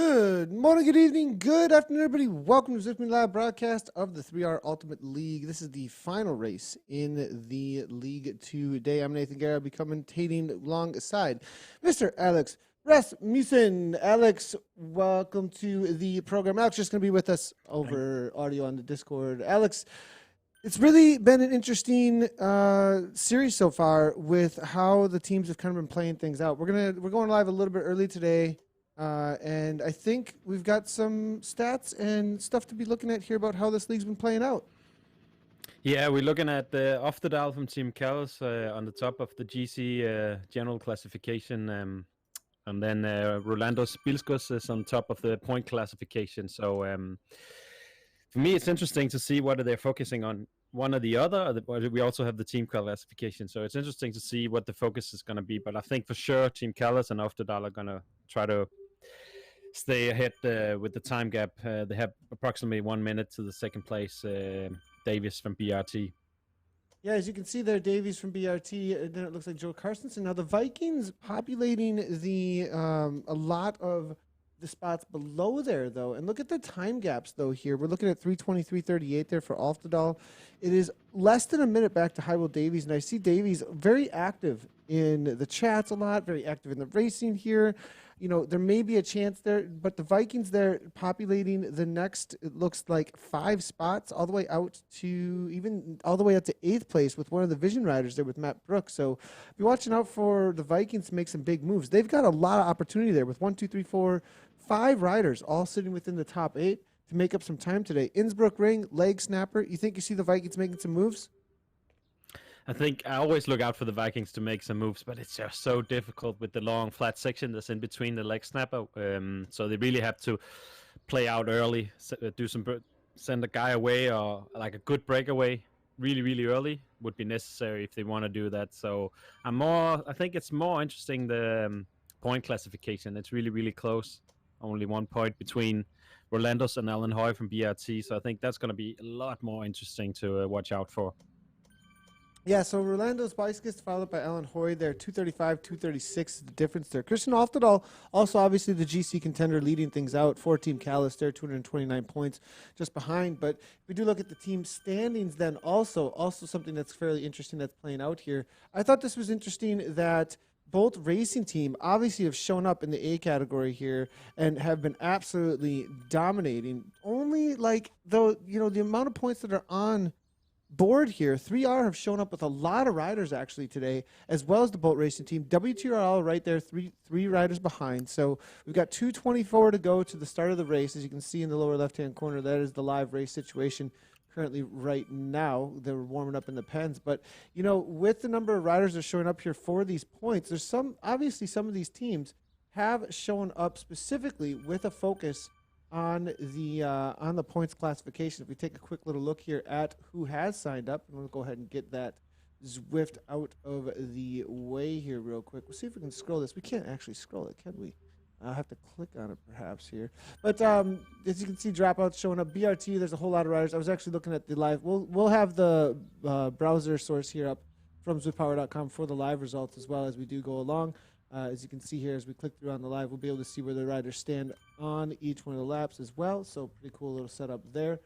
Good morning, good evening, good afternoon, everybody. Welcome to Zipman Live broadcast of the 3R Ultimate League. This is the final race in the league today. I'm Nathan Guerra. I'll be commentating alongside Mr. Alex Rasmussen. Alex, welcome to the program. Alex is just going to be with us over audio on the Discord. Alex, it's really been an interesting series so far with how the teams have kind of been playing things out. We're going live a little bit early today. And I think we've got some stats and stuff to be looking at here about how this league's been playing out. Yeah, we're looking at the Oftedal from Team Callis on the top of the GC general classification. And then Rolando Spilskos is on top of the point classification. So for me, it's interesting to see whether they're focusing on one or the other. We also have the team classification. So it's interesting to see what the focus is going to be. But I think for sure Team Callis and Oftedal are going to try to stay ahead with the time gap. They have approximately 1 minute to the second place, Davis from BRT. Yeah, as you can see there, Davies from BRT, and then it looks like Joe Carstensen. Now the Vikings populating the a lot of the spots below there, though. And look at the time gaps, though, here. We're looking at 3:20, 3:38 there for Oftedal. It is less than a minute back to Hywell Davies, and I see Davies very active in the chats a lot, very active in the racing here. You know, there may be a chance there, but the Vikings there populating the next, it looks like 5 spots all the way out to even all the way up to 8th place with one of the Vision Riders there with Matt Brooks. So be watching out for the Vikings to make some big moves. They've got a lot of opportunity there with 1, 2, 3, 4, 5 riders all sitting within the top 8 to make up some time today. Innsbruck Ring, Leg Snapper. You think you see the Vikings making some moves? I think I always look out for the Vikings to make some moves, but it's just so difficult with the long flat section that's in between the leg snapper. So they really have to play out early, send a guy away, or like a good breakaway really, really early would be necessary if they want to do that. So I think it's more interesting the point classification. It's really, really close. Only 1 point between Rolandos and Alan Hoy from BRT. So I think that's going to be a lot more interesting to watch out for. Yeah, so Rolando's bicyclist followed by Alan Hoy there, 235, 236 is the difference there. Christian Oftedal, also obviously the GC contender leading things out for Team Callis there, 229 points just behind. But if we do look at the team standings then also something that's fairly interesting that's playing out here. I thought this was interesting that both racing team obviously have shown up in the A category here and have been absolutely dominating. Only the amount of points that are on board here, 3R have shown up with a lot of riders actually today, as well as the boat racing team. WTRL right there, three riders behind. So we've got 2:24 to go to the start of the race. As you can see in the lower left-hand corner, that is the live race situation currently right now. They're warming up in the pens. But, you know, with the number of riders that are showing up here for these points, there's obviously some of these teams have shown up specifically with a focus on the points classification. If we take a quick little look here at who has signed up, I'm going to go ahead and get that Zwift out of the way here real quick. We'll see if we can scroll this. We can't actually scroll it, can we? I'll have to click on it perhaps here. But as you can see, dropouts showing up. BRT, there's a whole lot of riders. I was actually looking at the live. We'll have the browser source here up from zwiftpower.com for the live results as well as we do go along. As you can see here, as we click through on the live, we'll be able to see where the riders stand on each one of the laps as well. So pretty cool little setup there.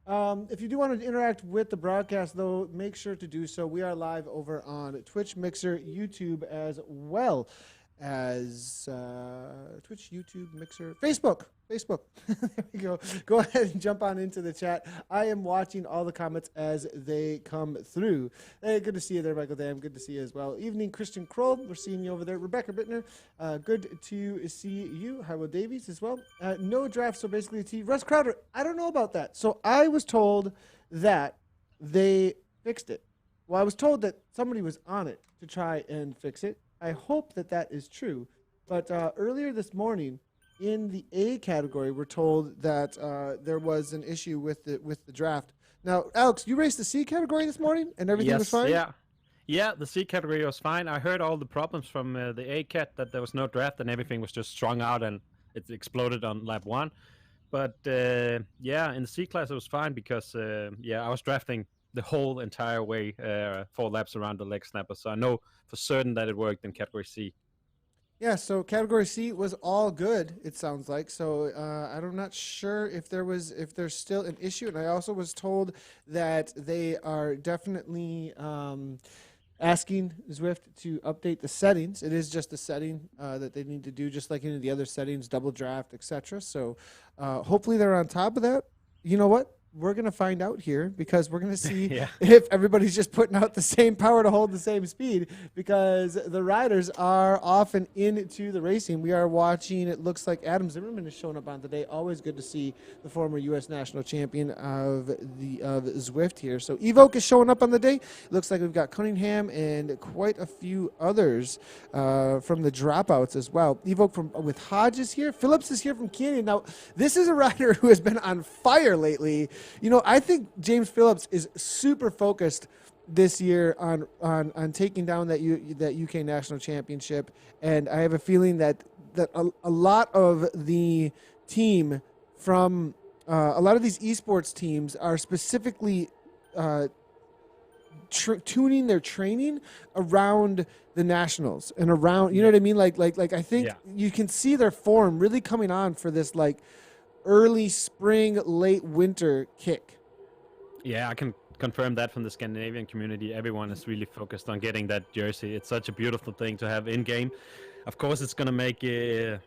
If you do want to interact with the broadcast, though, make sure to do so. We are live over on Twitch, Mixer, YouTube, as well as Twitch, YouTube, Mixer, Facebook. There we go. Go ahead and jump on into the chat. I am watching all the comments as they come through. Hey, good to see you there, Michael Dam. Good to see you as well. Evening, Christian Kroll. We're seeing you over there. Rebecca Bittner. Good to see you. Hywell Davies as well. No draft, so basically a T. Russ Crowder. I don't know about that. So I was told that they fixed it. Well, I was told that somebody was on it to try and fix it. I hope that that is true. But earlier this morning, in the A category, we're told that there was an issue with the draft. Now, Alex, you raced the C category this morning, and everything was fine? Yeah, the C category was fine. I heard all the problems from the A cat, that there was no draft and everything was just strung out and it exploded on lap 1. But in the C class it was fine because I was drafting the whole entire way 4 laps around the leg snapper, so I know for certain that it worked in category C. Yeah, so category C was all good, it sounds like. So I'm not sure if there's still an issue. And I also was told that they are definitely asking Zwift to update the settings. It is just a setting that they need to do, just like any of the other settings, double draft, etc. So hopefully they're on top of that. You know what? We're going to find out here because we're going to see Yeah. if everybody's just putting out the same power to hold the same speed because the riders are off and into the racing. We are watching, it looks like Adam Zimmerman is showing up on today. Always good to see the former U.S. national champion of Zwift here. So Evoke is showing up on the day. Looks like we've got Cunningham and quite a few others from the dropouts as well. Evoke with Hodges here. Phillips is here from Canyon. Now, this is a rider who has been on fire lately. You know, I think James Phillips is super focused this year on taking down that UK national championship, and I have a feeling that a lot of the team from a lot of these esports teams are specifically tuning their training around the nationals and around, you know what I mean? Like I think Yeah. you can see their form really coming on for this like early spring, late winter kick. Yeah, I can confirm that from the Scandinavian community. Everyone is really focused on getting that jersey. It's such a beautiful thing to have in game. Of course, it's going to make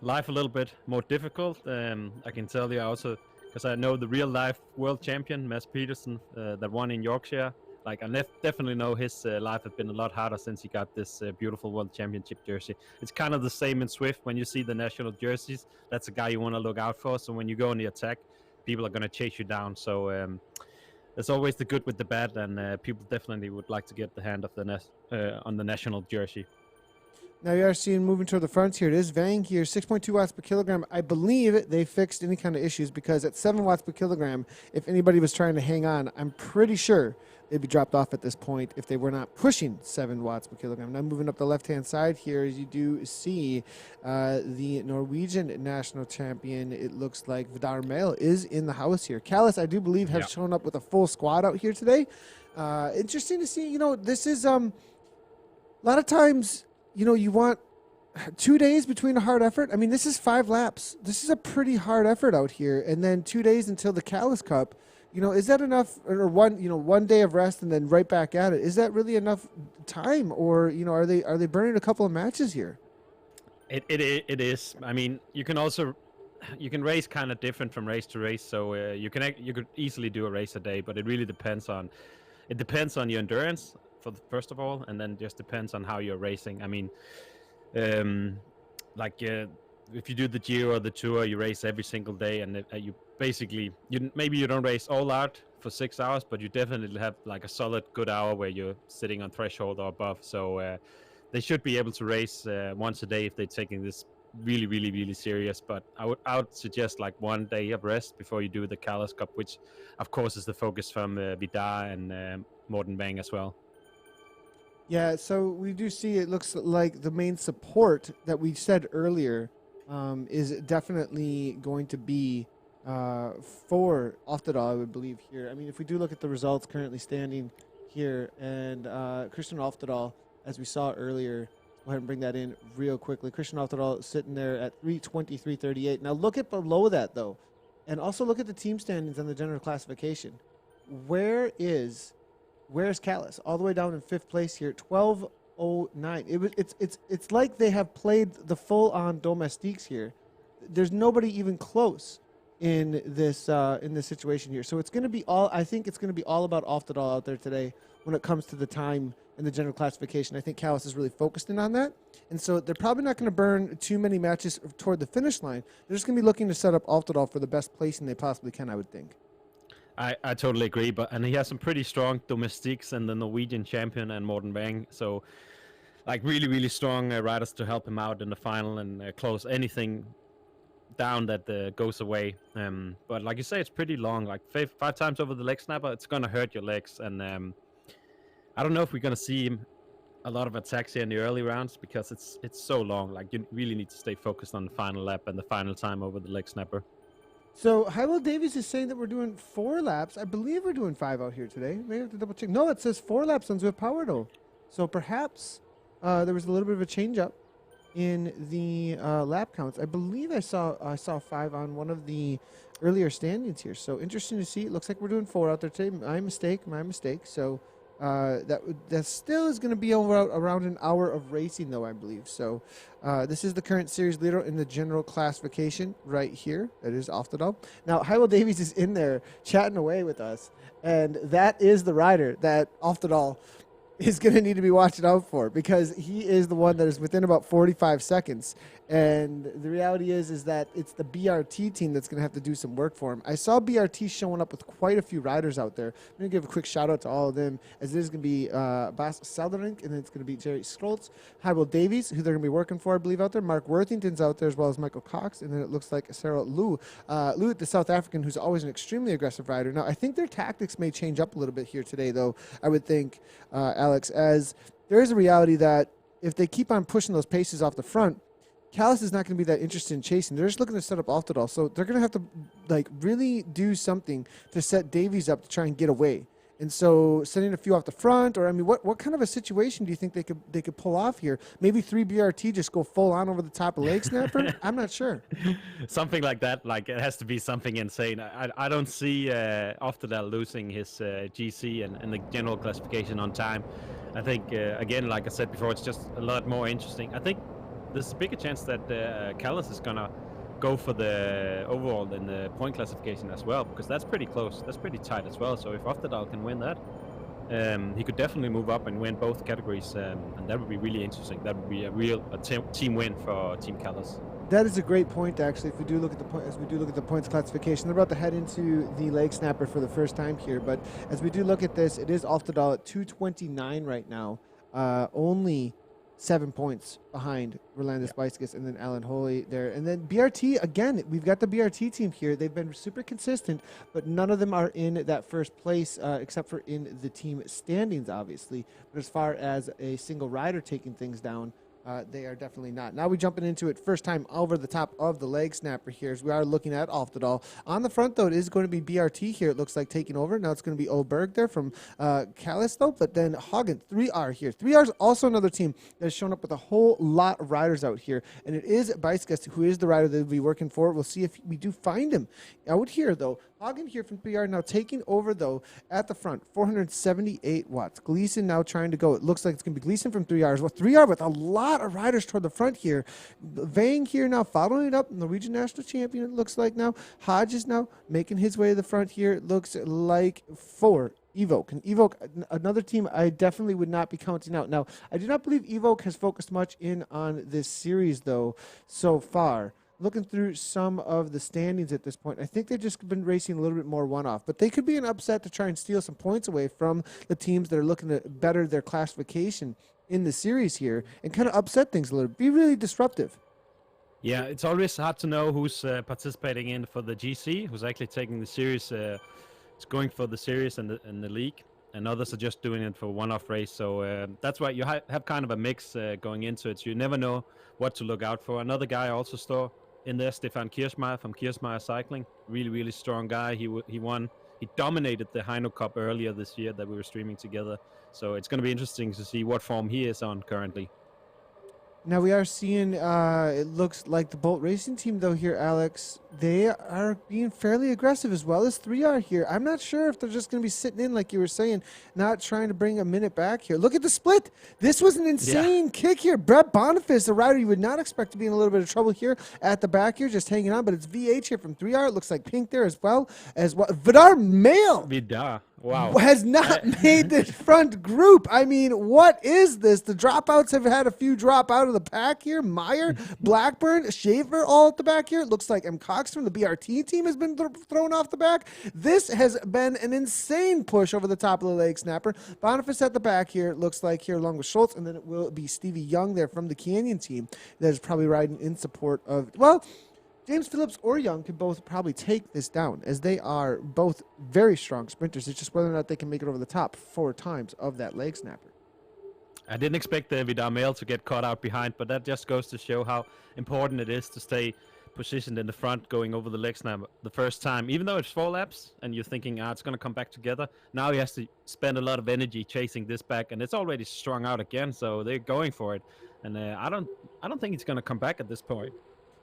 life a little bit more difficult. I can tell you also, because I know the real life world champion, Mads Petersen, that won in Yorkshire. Like, I definitely know his life has been a lot harder since he got this beautiful world championship jersey. It's kind of the same in Swift. When you see the national jerseys, that's a guy you want to look out for. So when you go on the attack, people are going to chase you down. So there's always the good with the bad, and people definitely would like to get the hand of the on the national jersey. Now you are seeing moving toward the front here. It is Vang here, 6.2 watts per kilogram. I believe they fixed any kind of issues because at 7 watts per kilogram, if anybody was trying to hang on, I'm pretty sure they'd be dropped off at this point if they were not pushing 7 watts per kilogram. Now moving up the left-hand side here, as you do see the Norwegian national champion, it looks like Vidar Mail is in the house here. Callis, I do believe, has shown up with a full squad out here today. Interesting to see. You know, this is a lot of times, you know, you want 2 days between a hard effort. I mean, this is 5 laps. This is a pretty hard effort out here. And then 2 days until the Callis Cup. You know, is that enough? Or one day of rest and then right back at it. Is that really enough time? Or, you know, are they burning a couple of matches here? It is. I mean, you can race kind of different from race to race. So you could easily do a race a day, but it really depends on your endurance first of all, and then just depends on how you're racing. I mean, if you do the Giro or the Tour, you race every single day, and you basically maybe you don't race all out for 6 hours, but you definitely have like a solid good hour where you're sitting on threshold or above. So they should be able to race once a day if they're taking this really, really, really serious. But I would suggest like 1 day of rest before you do the Callis Cup, which of course is the focus from Vidar and Morten Bang as well. Yeah, so we do see it looks like the main support that we said earlier is definitely going to be for Oftedal, I would believe, here. I mean, if we do look at the results currently standing here, and Christian Oftedal, as we saw earlier, go ahead and bring that in real quickly. Christian Oftedal sitting there at 3:23.38. Now look at below that, though, and also look at the team standings on the general classification. Where's Callis? All the way down in 5th place here, 12:09. It's like they have played the full-on domestiques here. There's nobody even close in this situation here. So it's going to be all. I think it's going to be all about Oftedal out there today when it comes to the time and the general classification. I think Callis is really focused in on that, and so they're probably not going to burn too many matches toward the finish line. They're just going to be looking to set up Oftedal for the best placing they possibly can, I would think. I totally agree, and he has some pretty strong domestiques and the Norwegian champion and Morten Bang. So, like really, really strong riders to help him out in the final and close anything down that goes away. But like you say, it's pretty long. Like five times over the leg snapper, it's gonna hurt your legs. And I don't know if we're gonna see a lot of attacks here in the early rounds because it's so long. Like you really need to stay focused on the final lap and the final time over the leg snapper. So Hywell Davies is saying that we're doing 4 laps. I believe we're doing 5 out here today. Maybe I have to double check. No, it says 4 laps on Zwift Power though. So perhaps there was a little bit of a change up. in the lap counts. I believe I saw 5 on one of the earlier standings here. So interesting to see. It looks like we're doing 4 out there today. My mistake. My mistake. So that still is going to be over around an hour of racing, though, I believe. So this is the current series leader in the general classification right here. That is Oftedal. Now, Hywel Davies is in there chatting away with us, and that is the rider that Oftedal is going to need to be watching out for, because he is the one that is within about 45 seconds. And the reality is that it's the BRT team that's going to have to do some work for him. I saw BRT showing up with quite a few riders out there. I'm going to give a quick shout out to all of them, as it is going to be Bas Salderink, and then it's going to be Jerry Scholz, Hywel Davies, who they're going to be working for, I believe, out there. Mark Worthington's out there, as well as Michael Cox, and then it looks like Sarah Lou, the South African, who's always an extremely aggressive rider. Now, I think their tactics may change up a little bit here today, though, I would think, Alex, as there is a reality that if they keep on pushing those paces off the front, Callis is not going to be that interested in chasing. They're just looking to set up Oftedal, so they're going to have to really do something to set Davies up to try and get away. And so sending a few off the front, or I mean, what kind of a situation do you think they could pull off here? Maybe 3 BRT just go full on over the top of Leg Snapper? I'm not sure. Something like that. Like, it has to be something insane. I don't see Oftedal losing his GC and the general classification on time. I think, again, like I said before, it's just a lot more interesting. I think there's a bigger chance that Callis is going to go for the overall in the point classification as well, because that's pretty close. That's pretty tight as well. So if Oftedal can win that, he could definitely move up and win both categories, and that would be really interesting. That would be a real team win for Team Callis. That is a great point, actually. If we do look at the points classification, they're about to head into the leg snapper for the first time here. But as we do look at this, it is Oftedal at 229 right now, only 7 points behind Rolando Spicegus and then Alan Hoy there. And then BRT, again, we've got the BRT team here. They've been super consistent, but none of them are in that first place except for in the team standings, obviously. But as far as a single rider taking things down, they are definitely not. Now we're jumping into it. First time over the top of the leg snapper here, as we are looking at Oftedal. On the front, though, it is going to be BRT here. It looks like taking over. Now it's going to be Oberg there from Callis, though. But then Hagen, 3R here. 3R is also another team that has shown up with a whole lot of riders out here. And it is Beiskest, who is the rider that we'll be working for. We'll see if we do find him out here, though. Hagen here from 3R now taking over, though, at the front. 478 watts. Gleason now trying to go. It looks like it's going to be Gleason from 3R. Well, 3R with a lot of riders toward the front here. Vang here now following it up. Norwegian national champion, it looks like now. Hodge is now making his way to the front here. It looks like for Evoke. And Evoke, another team I definitely would not be counting out. Now, I do not believe Evoke has focused much in on this series, though, so far. Looking through some of the standings at this point, I think they've just been racing a little bit more one-off. But they could be an upset to try and steal some points away from the teams that are looking to better their classification in the series here and kind of upset things a little. Be really disruptive. Yeah, it's always hard to know who's participating in for the GC, who's actually taking the series, it's going for the series and the league, and others are just doing it for one-off race. So that's why you have kind of a mix going into it. So you never know what to look out for. Another guy I also saw in there, Stefan Kirschmeier from Kirschmeier Cycling. Really, really strong guy. He won. He dominated the Heino Cup earlier this year that we were streaming together. So it's going to be interesting to see what form he is on currently. Now we are seeing, it looks like the Bolt Racing team, though, here, Alex, they are being fairly aggressive, as well as 3R here. I'm not sure if they're just going to be sitting in, like you were saying, not trying to bring a minute back here. Look at the split. This was an insane kick here. Brett Boniface, a rider you would not expect to be in a little bit of trouble here at the back here, just hanging on, but it's VH here from 3R. It looks like Pink there as well. Vidar Mail. Vidar. Wow. Has not made this front group. I mean, what is this? The dropouts have had a few drop out of the pack here. Meyer, Blackburn, Schaefer all at the back here. It looks like M. Cox from the BRT team has been thrown off the back. This has been an insane push over the top of the leg snapper. Boniface at the back here, it looks like, here along with Schultz, and then it will be Stevie Young there from the Canyon team that is probably riding in support of, well, James Phillips or Young could both probably take this down, as they are both very strong sprinters. It's just whether or not they can make it over the top 4 times of that leg snapper. I didn't expect the Vidar Mail to get caught out behind, but that just goes to show how important it is to stay positioned in the front going over the leg snapper the first time. Even though it's 4 laps and you're thinking, it's going to come back together, now he has to spend a lot of energy chasing this back, and it's already strung out again, so they're going for it. and I don't think he's gonna come back at this point.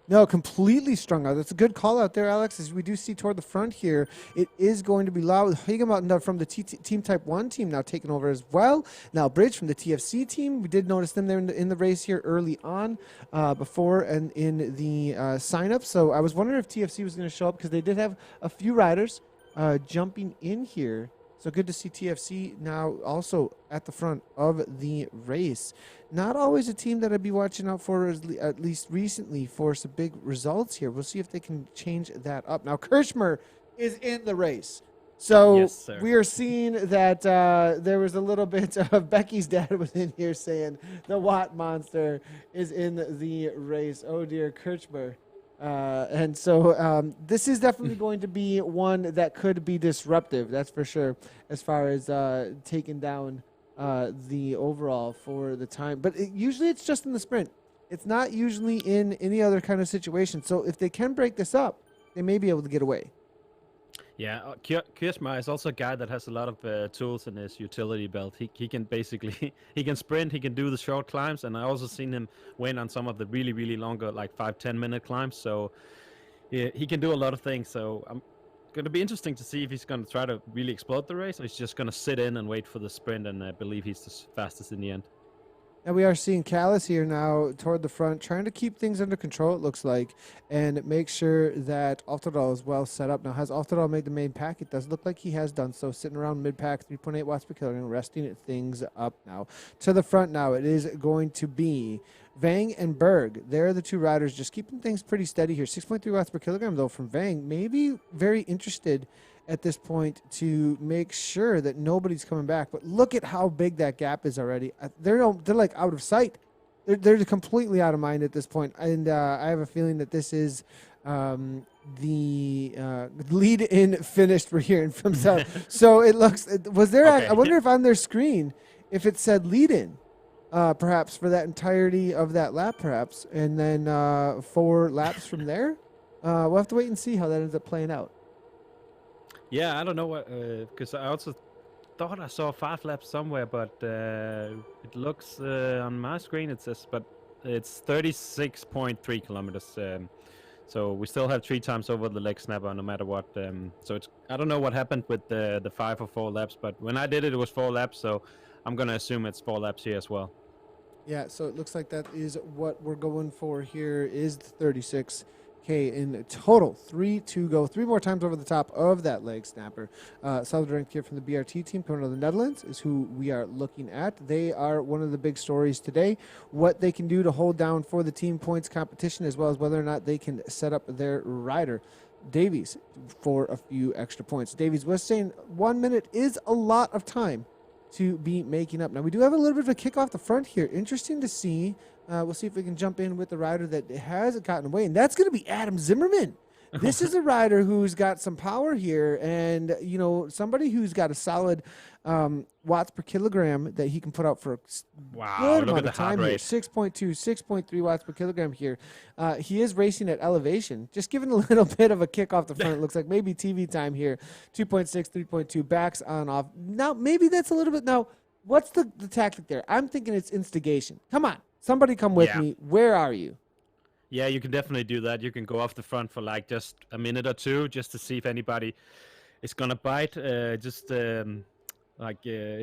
No, completely strung out. That's a good call out there, Alex. As we do see toward the front here, it is going to be loud. Higem from the Team Type 1 team now taking over as well. Now, Bridge from the TFC team. We did notice them there in the race here early on before and in the sign-up. So I was wondering if TFC was going to show up because they did have a few riders jumping in here. So good to see TFC now also at the front of the race. Not always a team that I'd be watching out for, at least recently, for some big results here. We'll see if they can change that up. Now, Kirschmer is in the race. So Yes, sir. we are seeing that there was a little bit of Becky's dad was in here saying the Watt Monster is in the race. Oh, dear, Kirschmer. And so this is definitely going to be one that could be disruptive, that's for sure, as far as taking down the overall for the time. But usually it's just in the sprint. It's not usually in any other kind of situation. So if they can break this up, they may be able to get away. Yeah, Kirschmar is also a guy that has a lot of tools in his utility belt. He can basically he can sprint, he can do the short climbs, and I also seen him win on some of the really longer, like 5-10 minute climbs. So yeah, he can do a lot of things. So I'm gonna be interesting to see if he's gonna try to really explode the race, or he's just gonna sit in and wait for the sprint and believe he's the fastest in the end. And we are seeing Callis here now toward the front, trying to keep things under control, it looks like, and make sure that Altadal is well set up. Now, has Altadal made the main pack? It does look like he has done so, sitting around mid-pack, 3.8 watts per kilogram, resting things up now. To the front now, it is going to be Vang and Berg. They're the two riders just keeping things pretty steady here. 6.3 watts per kilogram, though, from Vang. Maybe very interested at this point to make sure that nobody's coming back. But look at how big that gap is already. They're like out of sight. They're completely out of mind at this point. And I have a feeling that this is the lead-in finished we're hearing from South. So it looks, was there, Okay. I wonder if on their screen, if it said lead-in, perhaps for that entirety of that lap, perhaps. And then 4 laps from there. We'll have to wait and see how that ends up playing out. Yeah, I don't know what, because I also thought I saw 5 laps somewhere, but it looks on my screen it says, but it's 36.3 kilometers. So we still have 3 times over the leg snapper, no matter what. So it's I don't know what happened with the 5 or 4 laps, but when I did it, it was 4 laps. So I'm gonna assume it's 4 laps here as well. Yeah, so it looks like that is what we're going for here is the 36K in total. 3 to go. 3 more times over the top of that leg snapper. Solid ranked here from the BRT team coming out of the Netherlands is who we are looking at. They are one of the big stories today. What they can do to hold down for the team points competition, as well as whether or not they can set up their rider, Davies, for a few extra points. Davies was saying 1 minute is a lot of time to be making up. Now, we do have a little bit of a kick off the front here. Interesting to see. We'll see if we can jump in with the rider that has gotten away, and that's going to be Adam Zimmerman. This is a rider who's got some power here, and, you know, somebody who's got a solid watts per kilogram that he can put out for a Wow, good look amount at of the heart time here. rate. 6.2, 6.3 watts per kilogram here. He is racing at elevation. Just giving a little bit of a kick off the front. It looks like maybe TV time here. 2.6, 3.2, backs on off. Now, maybe that's a little bit. Now, what's the tactic there? I'm thinking it's instigation. Come on. Somebody come with Yeah. me. Where are you? Yeah, you can definitely do that. You can go off the front for like just a minute or two, just to see if anybody is gonna bite. If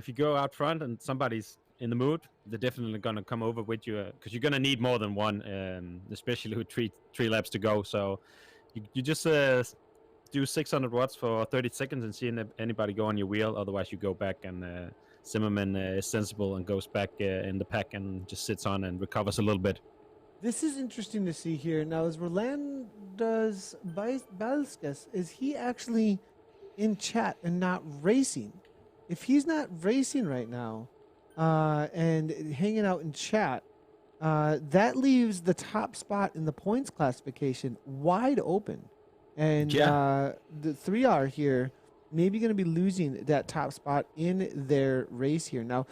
you go out front and somebody's in the mood, they're definitely gonna come over with you because you're gonna need more than one, especially with three laps to go. So you just do 600 watts for 30 seconds and see anybody go on your wheel. Otherwise, you go back and Zimmerman is sensible and goes back in the pack and just sits on and recovers a little bit. This is interesting to see here. Now, as Rolandas Balskas, is he actually in chat and not racing? If he's not racing right now and hanging out in chat, that leaves the top spot in the points classification wide open. And the 3R here maybe going to be losing that top spot in their race here. Now,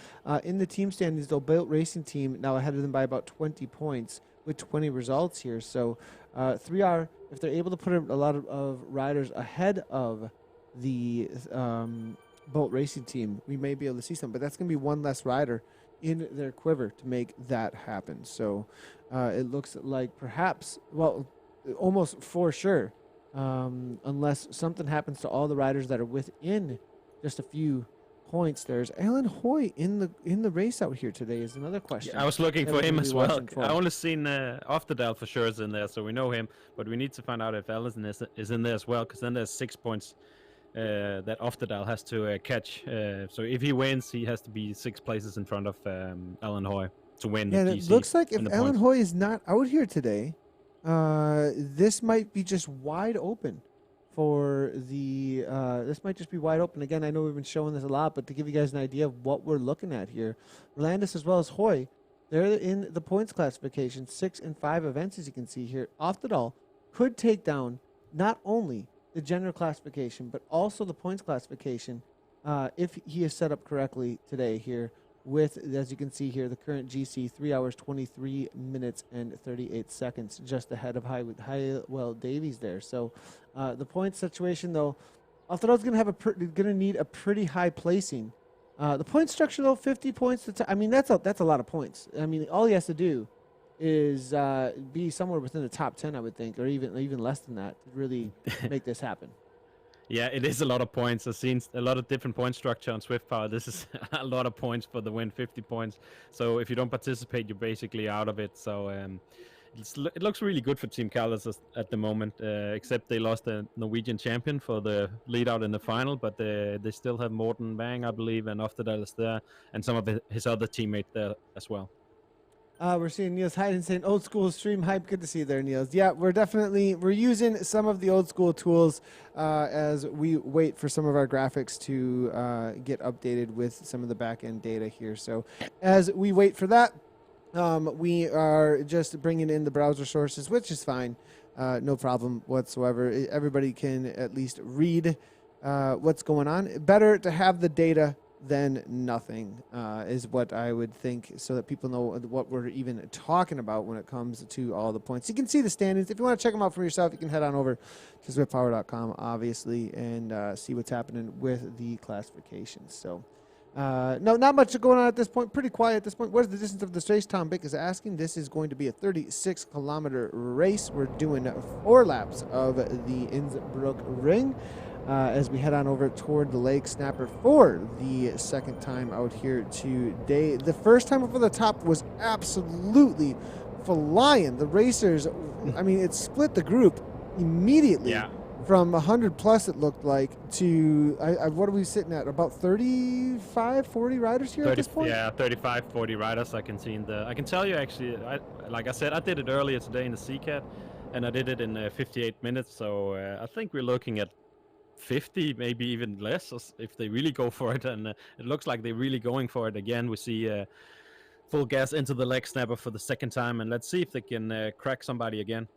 in the team standings, though, Built Racing Team now ahead of them by about 20 points with 20 results here. So 3R, if they're able to put a lot of riders ahead of the Bolt Racing Team, we may be able to see some. But that's going to be one less rider in their quiver to make that happen. So it looks like perhaps, well, almost for sure, unless something happens to all the riders that are within just a few points. There's Alan Hoy in the race out here today is another question. Yeah, I was looking that for we're him gonna be as well. watching for. I only seen Ofterdal for sure is in there, so we know him. But we need to find out if Allison is in there as well, because then there's 6 points that Ofterdal has to catch. So if he wins, he has to be 6 places in front of Alan Hoy to win Yeah, the and it GC looks like if and the Alan points. Hoy is not out here today, this might be just wide open for the. This might just be wide open. Again, I know we've been showing this a lot, but to give you guys an idea of what we're looking at here, Rolandus as well as Hoy, they're in the points classification, 6 and 5 events, as you can see here. Oftedal could take down not only the general classification, but also the points classification if he is set up correctly today here with, as you can see here, the current GC 3 hours, 23 minutes, and 38 seconds, just ahead of Highwell Davies there. So the point situation, though, Oftedal's going to have going to need a pretty high placing. The point structure, though, 50 points. I mean, that's a lot of points. I mean, all he has to do is be somewhere within the top 10, I would think, or even less than that to really make this happen. Yeah, it is a lot of points. I've seen a lot of different point structure on Swift Power. This is a lot of points for the win, 50 points. So if you don't participate, you're basically out of it. So it looks really good for Team Caldas at the moment, except they lost the Norwegian champion for the lead out in the final, but they still have Morten Bang, I believe, and Oftedal is there, and some of his other teammates there as well. We're seeing Niels Hayden saying old school stream hype. Good to see you there, Niels. Yeah, we're using some of the old school tools as we wait for some of our graphics to get updated with some of the back end data here. So as we wait for that, we are just bringing in the browser sources, which is fine. No problem whatsoever. Everybody can at least read what's going on. Better to have the data than nothing is what I would think, so that people know what we're even talking about when it comes to all the points. You can see the standings. If you want to check them out for yourself, you can head on over to swiftpower.com, obviously, and see what's happening with the classifications. So, no, not much going on at this point. Pretty quiet at this point. What is the distance of this race? Tom Bick is asking. This is going to be a 36-kilometer race. We're doing 4 laps of the Innsbruck Ring. As we head on over toward the Lake Snapper for the second time out here today. The first time over the top was absolutely flying. The racers, I mean, it split the group immediately. Yeah. From 100 plus, it looked like, to, what are we sitting at? About 35, 40 riders here 30, at this point? Yeah, 35, 40 riders I can see in the... I can tell you, actually, like I said, I did it earlier today in the CCAT, and I did it in 58 minutes, so I think we're looking at 50, maybe even less, if they really go for it, and it looks like they're really going for it again. We see full gas into the leg snapper for the second time, and let's see if they can crack somebody again.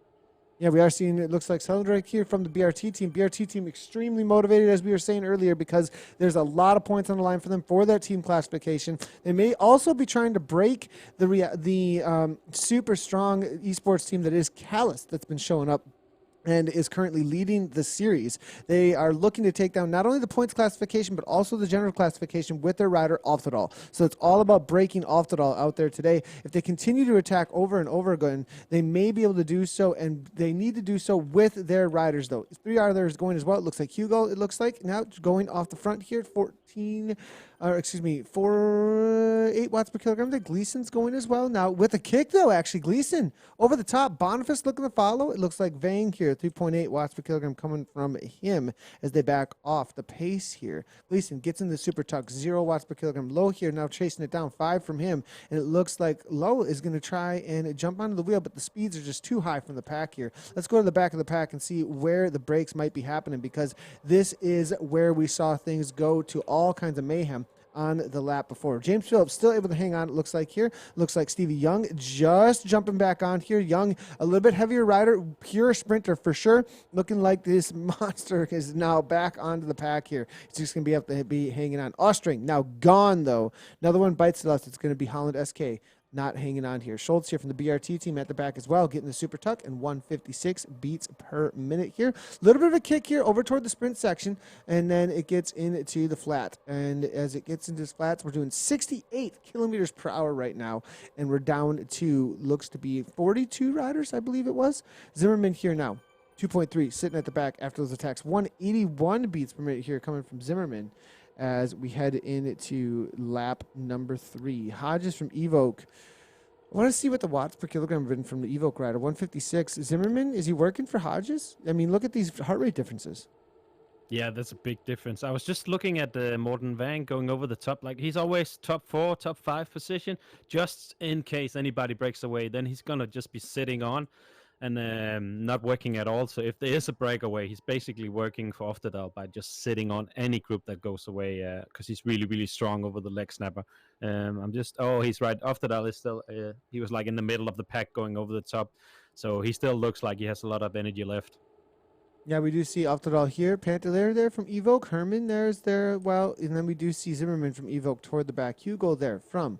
Yeah, we are seeing, it looks like Seldrake here from the BRT team. BRT team extremely motivated, as we were saying earlier, because there's a lot of points on the line for them for that team classification. They may also be trying to break the super strong esports team that is Callus, that's been showing up and is currently leading the series. They are looking to take down not only the points classification, but also the general classification with their rider, Oftedal. So it's all about breaking Oftedal out there today. If they continue to attack over and over again, they may be able to do so, and they need to do so with their riders, though. 3 others going as well. It looks like Hugo, it looks like, now going off the front here, 8 watts per kilogram. The Gleason's going as well. Now, with a kick, though, actually, Gleason over the top. Boniface looking to follow. It looks like Vang here, 3.8 watts per kilogram coming from him as they back off the pace here. Gleason gets in the super tuck, 0 watts per kilogram. Low here, now chasing it down, 5 from him. And it looks like Low is going to try and jump onto the wheel, but the speeds are just too high from the pack here. Let's go to the back of the pack and see where the breaks might be happening, because this is where we saw things go to all kinds of mayhem on the lap before. James Phillips still able to hang on, it looks like here. Looks like Stevie Young just jumping back on here. Young, a little bit heavier rider, pure sprinter for sure. Looking like this monster is now back onto the pack here. He's just going to be able to be hanging on. Ostring now gone, though. Another one bites the dust. It's going to be Holland SK. not hanging on here. Schultz here from the BRT team at the back as well, getting the super tuck and 156 beats per minute here. A little bit of a kick here over toward the sprint section, and then it gets into the flat. And as it gets into the flats, we're doing 68 kilometers per hour right now, and we're down to, looks to be 42 riders, I believe it was. Zimmerman here now. 2.3 sitting at the back after those attacks. 181 beats per minute here coming from Zimmerman as we head into lap number 3. Hodges from Evoke. I want to see what the watts per kilogram have been from the Evoke rider. 156. Zimmerman, is he working for Hodges? I mean, look at these heart rate differences. Yeah, that's a big difference. I was just looking at Morten Vang going over the top. Like, he's always top 4, top 5 position, just in case anybody breaks away. Then he's going to just be sitting on and not working at all. So if there is a breakaway, he's basically working for Oftedal by just sitting on any group that goes away because he's really, really strong over the leg snapper. He's right. Oftedal is still, he was like in the middle of the pack going over the top. So he still looks like he has a lot of energy left. Yeah, we do see Oftedal here. Pantaleer there from Evoke. Herman there's there. Well, and then we do see Zimmerman from Evoke toward the back. Hugo there from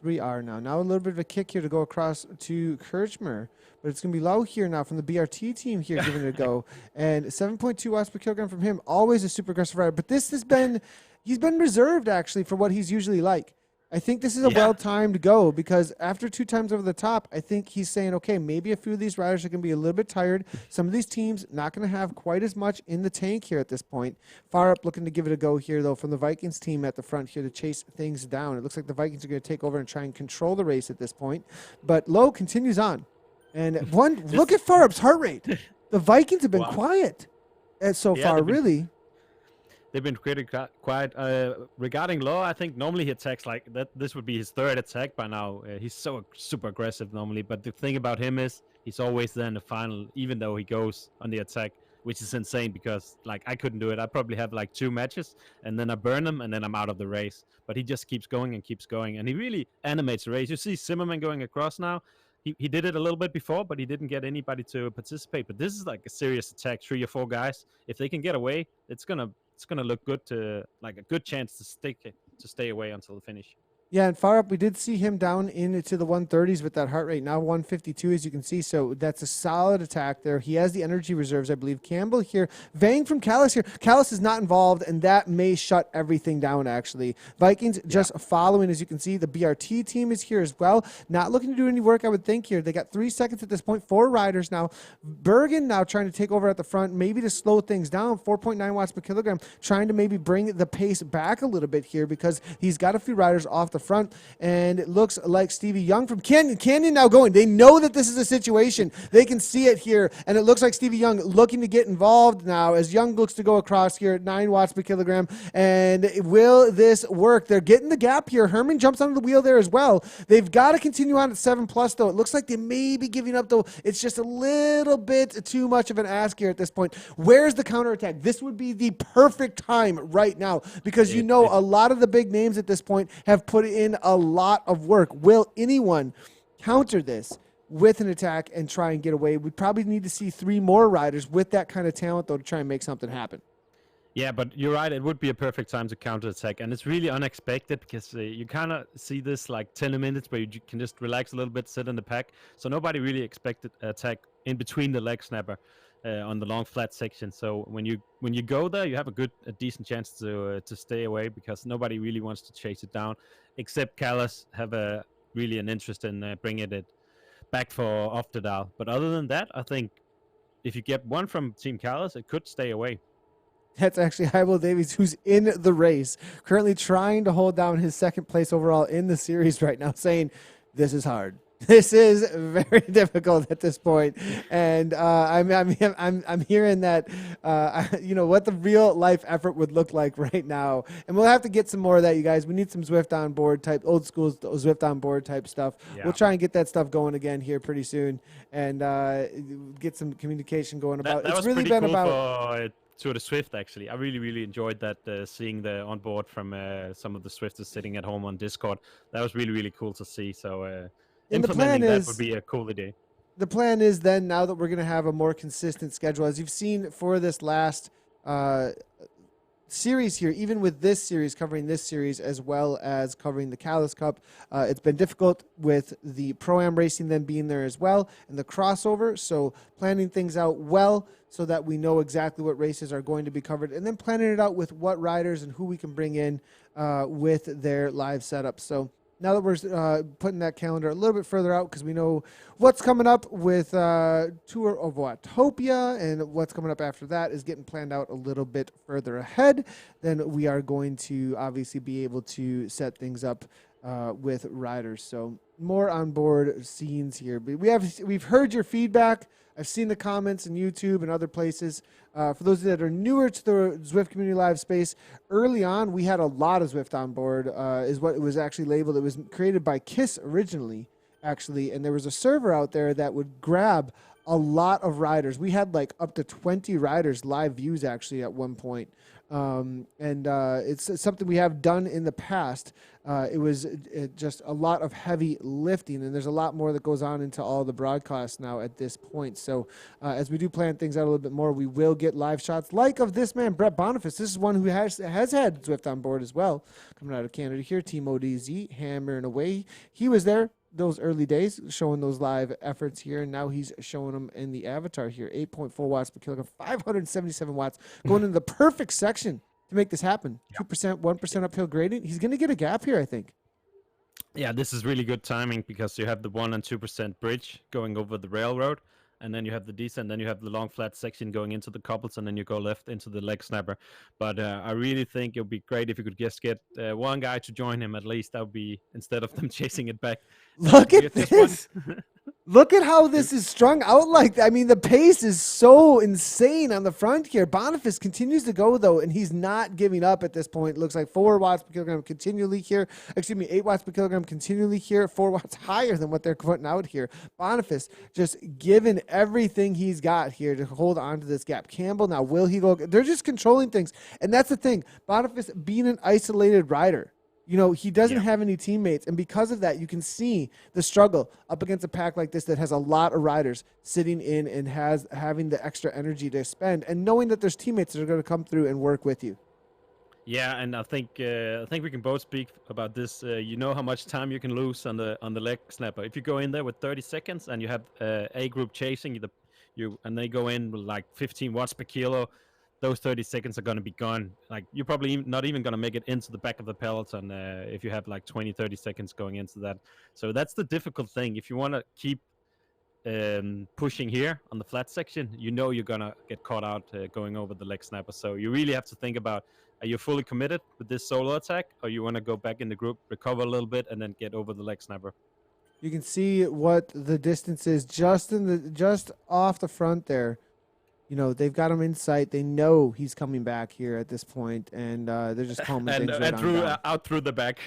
3R now. Now a little bit of a kick here to go across to Kirchmer. But it's going to be low here now from the BRT team here giving it a go. And 7.2 watts per kilogram from him. Always a super aggressive rider. But this has been, he's been reserved actually for what he's usually like. I think this is a well-timed go because after 2 times over the top, I think he's saying, okay, maybe a few of these riders are going to be a little bit tired. Some of these teams not going to have quite as much in the tank here at this point. Far up looking to give it a go here, though, from the Vikings team at the front here to chase things down. It looks like the Vikings are going to take over and try and control the race at this point. But Lowe continues on. And look at Farup's heart rate. The Vikings have been quiet so far, really. They've been pretty quiet. Regarding Law, I think normally he attacks like that. This would be his 3rd attack by now. He's so super aggressive normally. But the thing about him is he's always there in the final, even though he goes on the attack, which is insane because like I couldn't do it. I probably have like 2 matches and then I burn him and then I'm out of the race. But he just keeps going and keeps going. And he really animates the race. You see Zimmerman going across now. He did it a little bit before, but he didn't get anybody to participate. But this is like a serious attack, 3 or 4 guys. If they can get away, it's gonna look good to like a good chance to stay away until the finish. Yeah, and far up, we did see him down into the 130s with that heart rate. Now 152, as you can see. So that's a solid attack there. He has the energy reserves, I believe. Campbell here. Vang from Callis here. Callis is not involved, and that may shut everything down, actually. Vikings just following, as you can see. The BRT team is here as well. Not looking to do any work, I would think, here. They got 3 seconds at this point. 4 riders now. Bergen now trying to take over at the front, maybe to slow things down. 4.9 watts per kilogram. Trying to maybe bring the pace back a little bit here because he's got a few riders off the front, and it looks like Stevie Young from Canyon now going. They know that this is a situation. They can see it here, and it looks like Stevie Young looking to get involved now as Young looks to go across here at 9 watts per kilogram. And will this work? They're getting the gap here. Herman jumps onto the wheel there as well. They've got to continue on at 7+, though. It looks like they may be giving up, though. It's just a little bit too much of an ask here at this point. Where's the counterattack? This would be the perfect time right now because a lot of the big names at this point have put in a lot of work. Will anyone counter this with an attack and try and get away? We probably need to see 3 more riders with that kind of talent, though, to try and make something happen. Yeah, but you're right. It would be a perfect time to counterattack, and it's really unexpected because you kind of see this like 10 minutes where you can just relax a little bit, sit in the pack. So nobody really expected attack in between the leg snapper on the long flat section. So when you go there, you have a decent chance to stay away because nobody really wants to chase it down, except Callis have really an interest in bringing it back for Oftedal. But other than that, I think if you get one from Team Callis, it could stay away. That's actually Hybel Davies, who's in the race, currently trying to hold down his 2nd place overall in the series right now, saying, this is hard. This is very difficult at this point, and I'm hearing that what the real life effort would look like right now, and we'll have to get some more of that, you guys. We need some Zwift on board type, old school Zwift on board type stuff. Yeah. We'll try and get that stuff going again here pretty soon, and get some communication going about. That it's really been cool about. To the Swift, actually, I really enjoyed that, seeing the onboard from some of the Swifters sitting at home on Discord. That was really cool to see. So implementing that would be a cool idea. The plan is then, now that we're going to have a more consistent schedule, as you've seen for this last series here, even with this series covering this series as well as covering the Callus Cup. It's been difficult with the Pro-Am racing then being there as well and the crossover. So planning things out well so that we know exactly what races are going to be covered, and then planning it out with what riders and who we can bring in with their live setup. So now that we're putting that calendar a little bit further out because we know what's coming up with Tour of Watopia and what's coming up after that is getting planned out a little bit further ahead, then we are going to obviously be able to set things up with riders. So more on board scenes here. But we've heard your feedback. I've seen the comments on YouTube and other places. For those that are newer to the Zwift Community Live space, early on we had a lot of Zwift on board, is what it was actually labeled. It was created by KISS originally, actually, and there was a server out there that would grab a lot of riders. We had like up to 20 riders live views actually at one point. It's something we have done in the past. It was just a lot of heavy lifting, and there's a lot more that goes on into all the broadcasts now at this point. So as we do plan things out a little bit more, we will get live shots like of this man, Brett Boniface. This is one who has had Zwift on board as well, coming out of Canada here. Team ODZ, hammering away. He was there those early days, showing those live efforts here, and now he's showing them in the avatar here. 8.4 watts per kilogram, 577 watts, going into the perfect section to make this happen. 2%, 1% uphill gradient. He's going to get a gap here, I think. Yeah, this is really good timing because you have the 1 and 2% bridge going over the railroad, and then you have the descent, then you have the long flat section going into the couples, and then you go left into the leg snapper. But I really think it would be great if you could just get one guy to join him at least. That would be, instead of them chasing it back. Look at this. Look at how this is strung out like that. I mean, the pace is so insane on the front here. Boniface continues to go, though, and he's not giving up at this point. It looks like 4 watts per kilogram continually here. 8 watts per kilogram continually here. 4 watts higher than what they're putting out here. Boniface just giving everything he's got here to hold on to this gap. Campbell, now will he go? They're just controlling things. And that's the thing. Boniface being an isolated rider. You know, he doesn't have any teammates, and because of that, you can see the struggle up against a pack like this that has a lot of riders sitting in and having the extra energy to spend, and knowing that there's teammates that are going to come through and work with you. Yeah, and I think we can both speak about this. You know how much time you can lose on the leg snapper. If you go in there with 30 seconds and you have a group chasing you, and they go in with like 15 watts per kilo. Those 30 seconds are going to be gone. Like, you're probably not even going to make it into the back of the peloton if you have like 20, 30 seconds going into that. So that's the difficult thing. If you want to keep pushing here on the flat section, you know you're going to get caught out going over the leg snapper. So you really have to think about, are you fully committed with this solo attack, or you want to go back in the group, recover a little bit, and then get over the leg snapper? You can see what the distance is just off the front there. You know, they've got him in sight. They know he's coming back here at this point, and they're just calming things right on down. Out through the back.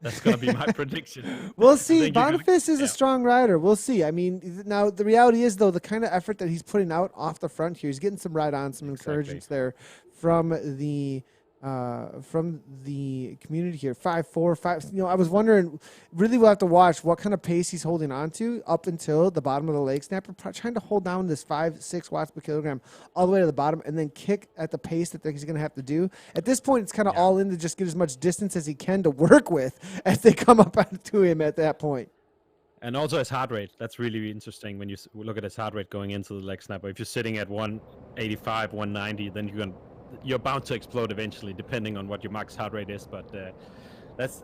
That's going to be my prediction. We'll see. Boniface is a strong rider. We'll see. I mean, now the reality is, though, the kind of effort that he's putting out off the front here, he's getting some ride-on, some encouragement there from the community here. 5.4, 5. You know, I was wondering, really we'll have to watch what kind of pace he's holding on to up until the bottom of the leg snapper, trying to hold down this 5-6 watts per kilogram all the way to the bottom and then kick at the pace that he's going to have to do. At this point, it's kind of all in to just get as much distance as he can to work with as they come up to him at that point. And also his heart rate. That's really interesting when you look at his heart rate going into the leg snapper. If you're sitting at 185, 190, then you're bound to explode eventually, depending on what your max heart rate is. But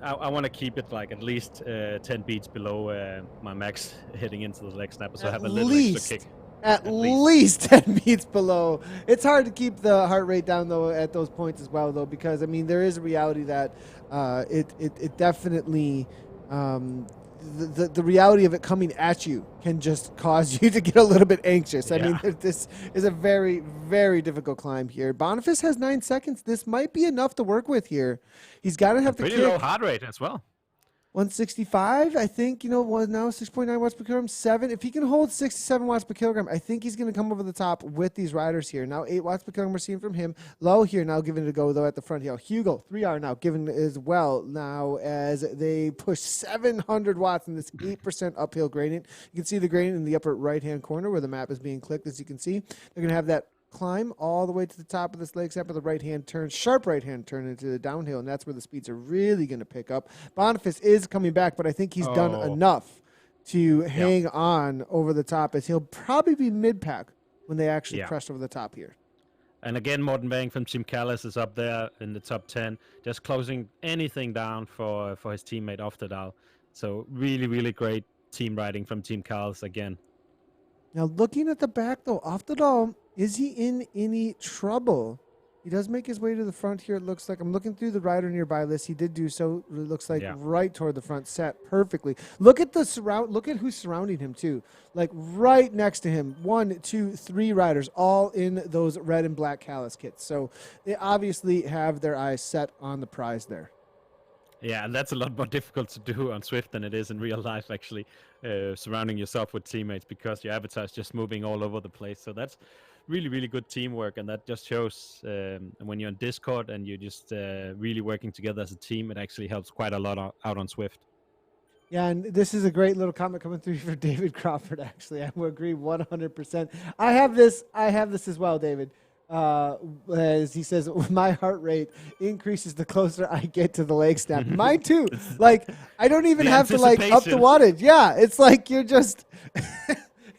I want to keep it like at least 10 beats below my max heading into the leg snapper, so I have a little extra kick. At least 10 beats below. It's hard to keep the heart rate down, though, at those points as well, though, because, I mean, there is a reality that it definitely the reality of it coming at you can just cause you to get a little bit anxious. I mean, this is a very, very difficult climb here. Boniface has 9 seconds. This might be enough to work with here. He's got to have the pretty kick. low heart rate as well. 165, I think, you know, now 6.9 watts per kilogram, 7. If he can hold 67 watts per kilogram, I think he's going to come over the top with these riders here. Now 8 watts per kilogram we're seeing from him. Low here now giving it a go, though, at the front here. Hugo, 3R now giving it as well now as they push 700 watts in this 8% uphill gradient. You can see the gradient in the upper right-hand corner where the map is being clicked, as you can see. They're going to have that climb all the way to the top of this leg except for the right-hand turn, sharp right-hand turn into the downhill, and that's where the speeds are really going to pick up. Boniface is coming back, but I think he's done enough to hang on over the top, as he'll probably be mid-pack when they actually crest over the top here. And again, Morten Bang from Team Callis is up there in the top 10, just closing anything down for his teammate Oftedal. So really, really great team riding from Team Callis again. Now, looking at the back, though, Oftedal, is he in any trouble? He does make his way to the front here, it looks like. I'm looking through the rider nearby list. He did do so. It looks like right toward the front, set perfectly. Look at look at who's surrounding him, too. Like right next to him. 1, 2, 3 riders, all in those red and black Callis kits. So they obviously have their eyes set on the prize there. Yeah, and that's a lot more difficult to do on Swift than it is in real life, actually, surrounding yourself with teammates, because your avatar is just moving all over the place. So that's really, really good teamwork, and that just shows when you're on Discord and you're just really working together as a team, it actually helps quite a lot out on Swift. Yeah, and this is a great little comment coming through for David Crawford, actually. I would agree 100%. I have this as well, David. As he says, my heart rate increases the closer I get to the leg snap. Mine too. Like, I don't even have to like up the wattage. Yeah, it's like you're just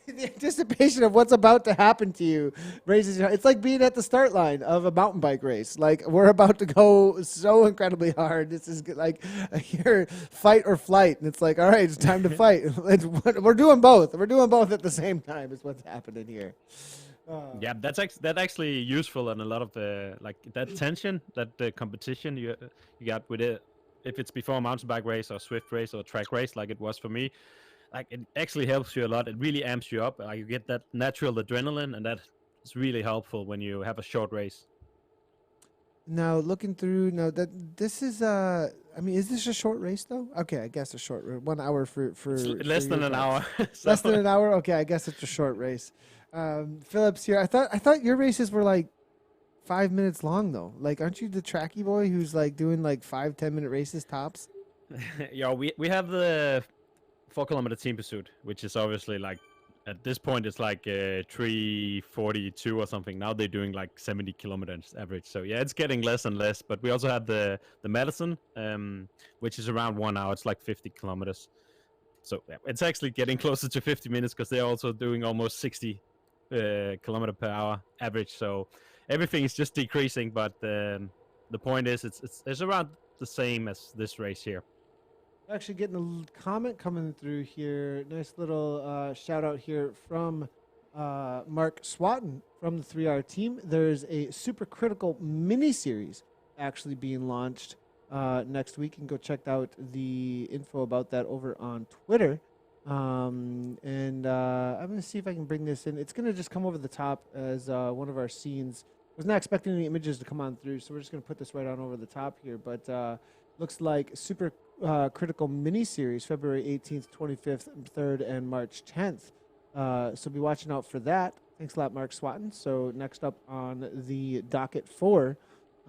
the anticipation of what's about to happen to you raises your. It's like being at the start line of a mountain bike race. Like, we're about to go so incredibly hard. This is like your fight or flight, and it's like, all right, it's time to fight. We're doing both. We're doing both at the same time. Is what's happening here. Yeah, that's actually useful, and a lot of the that tension, that the competition you got with it, if it's before a mountain bike race or Swift race or track race, like it was for me, like it actually helps you a lot. It really amps you up. Like, you get that natural adrenaline, and that is really helpful when you have a short race. Now, looking through, this is I mean, is this a short race though? Okay, I guess a short 1 hour for less than an hour. So. Less than an hour. Okay, I guess it's a short race. Phillips here. I thought your races were like 5 minutes long though. Like, aren't you the tracky boy who's like doing like 5-10 minute races tops? Yeah, we have the 4 kilometer team pursuit, which is obviously like at this point it's like 3:42 or something. Now they're doing like 70 kilometers average. So yeah, it's getting less and less. But we also have the Madison, which is around 1 hour. It's like 50 kilometers. So yeah, it's actually getting closer to 50 minutes because they're also doing almost 60 kilometer per hour average. So everything is just decreasing. But the point is, it's around the same as this race here. Actually getting a comment coming through here. Nice little shout out here from Mark Swatton from the 3R team. There's a super critical mini series actually being launched next week. You can go check out the info about that over on Twitter. I'm going to see if I can bring this in. It's going to just come over the top as one of our scenes. I was not expecting any images to come on through, so we're just going to put this right on over the top here. But looks like super critical mini series, February 18th, 25th, 3rd, and March 10th. So be watching out for that. Thanks a lot, Mark Swatton. So next up on the docket for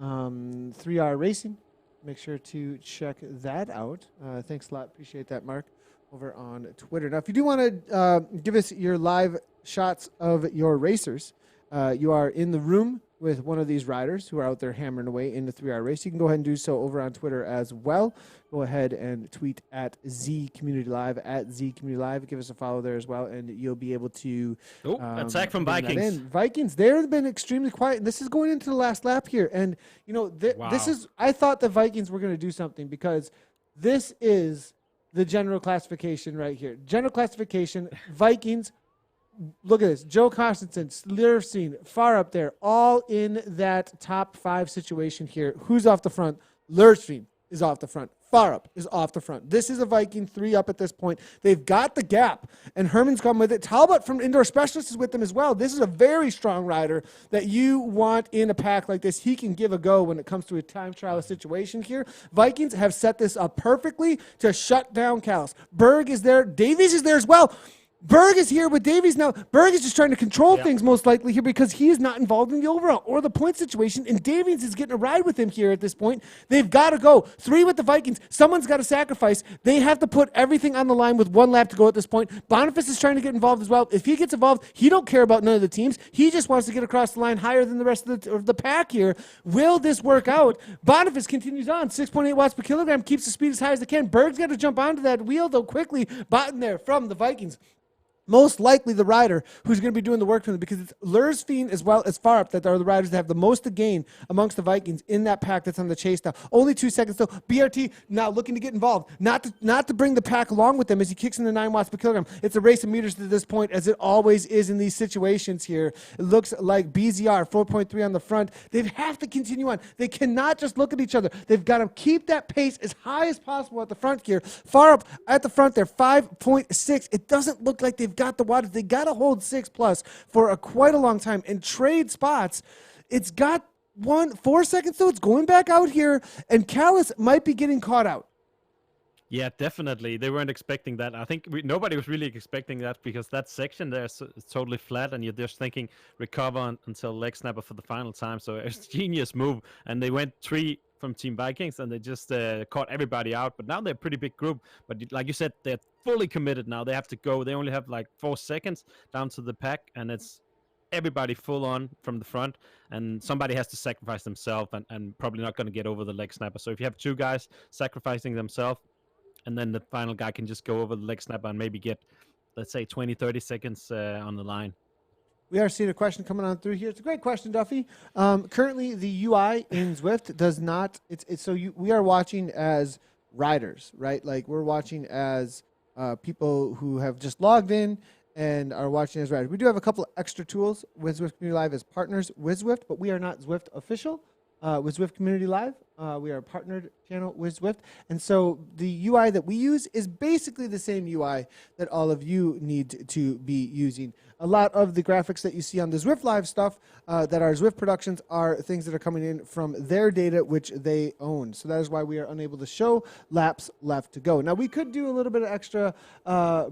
3R Racing. Make sure to check that out. Thanks a lot. Appreciate that, Mark, over on Twitter. Now, if you do want to give us your live shots of your racers, you are in the room with one of these riders who are out there hammering away in the 3R race. You can go ahead and do so over on Twitter as well. Go ahead and tweet at ZCommunityLive, at ZCommunityLive. Give us a follow there as well, and you'll be able to... attack from Vikings. Vikings, they've been extremely quiet, and this is going into the last lap here. And, you know, this is... I thought the Vikings were going to do something because this is the general classification right here. General classification, Vikings... Look at this. Joe Constantine, Lurstein, far up there, all in that top 5 situation here. Who's off the front? Lurstein is off the front. Far up is off the front. This is a Viking 3 up at this point. They've got the gap, and Herman's come with it. Talbot from Indoor Specialists is with them as well. This is a very strong rider that you want in a pack like this. He can give a go when it comes to a time trial situation here. Vikings have set this up perfectly to shut down Callis. Berg is there. Davies is there as well. Berg is here with Davies now. Berg is just trying to control Yeah. things most likely here because he is not involved in the overall or the point situation. And Davies is getting a ride with him here at this point. They've got to go 3 with the Vikings. Someone's got to sacrifice. They have to put everything on the line with 1 lap to go at this point. Boniface is trying to get involved as well. If he gets involved, he don't care about none of the teams. He just wants to get across the line higher than the rest of the pack here. Will this work out? Boniface continues on. 6.8 watts per kilogram, keeps the speed as high as they can. Berg's got to jump onto that wheel though quickly. Bottom there from the Vikings. Most likely the rider who's going to be doing the work for them because it's Lursfien as well as Far Up that are the riders that have the most to gain amongst the Vikings in that pack that's on the chase now. Only 2 seconds though. BRT now looking to get involved, not to bring the pack along with them as he kicks in the 9 watts per kilogram. It's a race of meters to this point as it always is in these situations here. It looks like BZR 4.3 on the front. They have to continue on. They cannot just look at each other. They've got to keep that pace as high as possible at the front here. Far Up at the front there, 5.6. It doesn't look like they've got the wattage. They got to hold 6+ for quite a long time and trade spots. It's got 4 seconds though. It's going back out here, and Callis might be getting caught out. Yeah, definitely. They weren't expecting that. I think nobody was really expecting that because that section there is totally flat, and you're just thinking recover until leg snapper for the final time. So it's a genius move, and they went 3 from Team Vikings, and they just caught everybody out. But now they're a pretty big group. But like you said, they're fully committed now. They have to go. They only have like 4 seconds down to the pack, and it's everybody full on from the front, and somebody has to sacrifice themselves and probably not going to get over the leg snapper. So if you have 2 guys sacrificing themselves, and then the final guy can just go over the leg snapper and maybe get, let's say, 20, 30 seconds on the line. We are seeing a question coming on through here. It's a great question, Duffy. Currently, the UI in Zwift does not. We are watching as riders, right? Like we're watching as people who have just logged in and are watching as riders. We do have a couple of extra tools with Zwift Community Live as partners with Zwift, but we are not Zwift official with Zwift Community Live. We are a partnered channel with Zwift. And so the UI that we use is basically the same UI that all of you need to be using. A lot of the graphics that you see on the Zwift Live stuff that are Zwift productions are things that are coming in from their data, which they own. So that is why we are unable to show laps left to go. Now, we could do a little bit of extra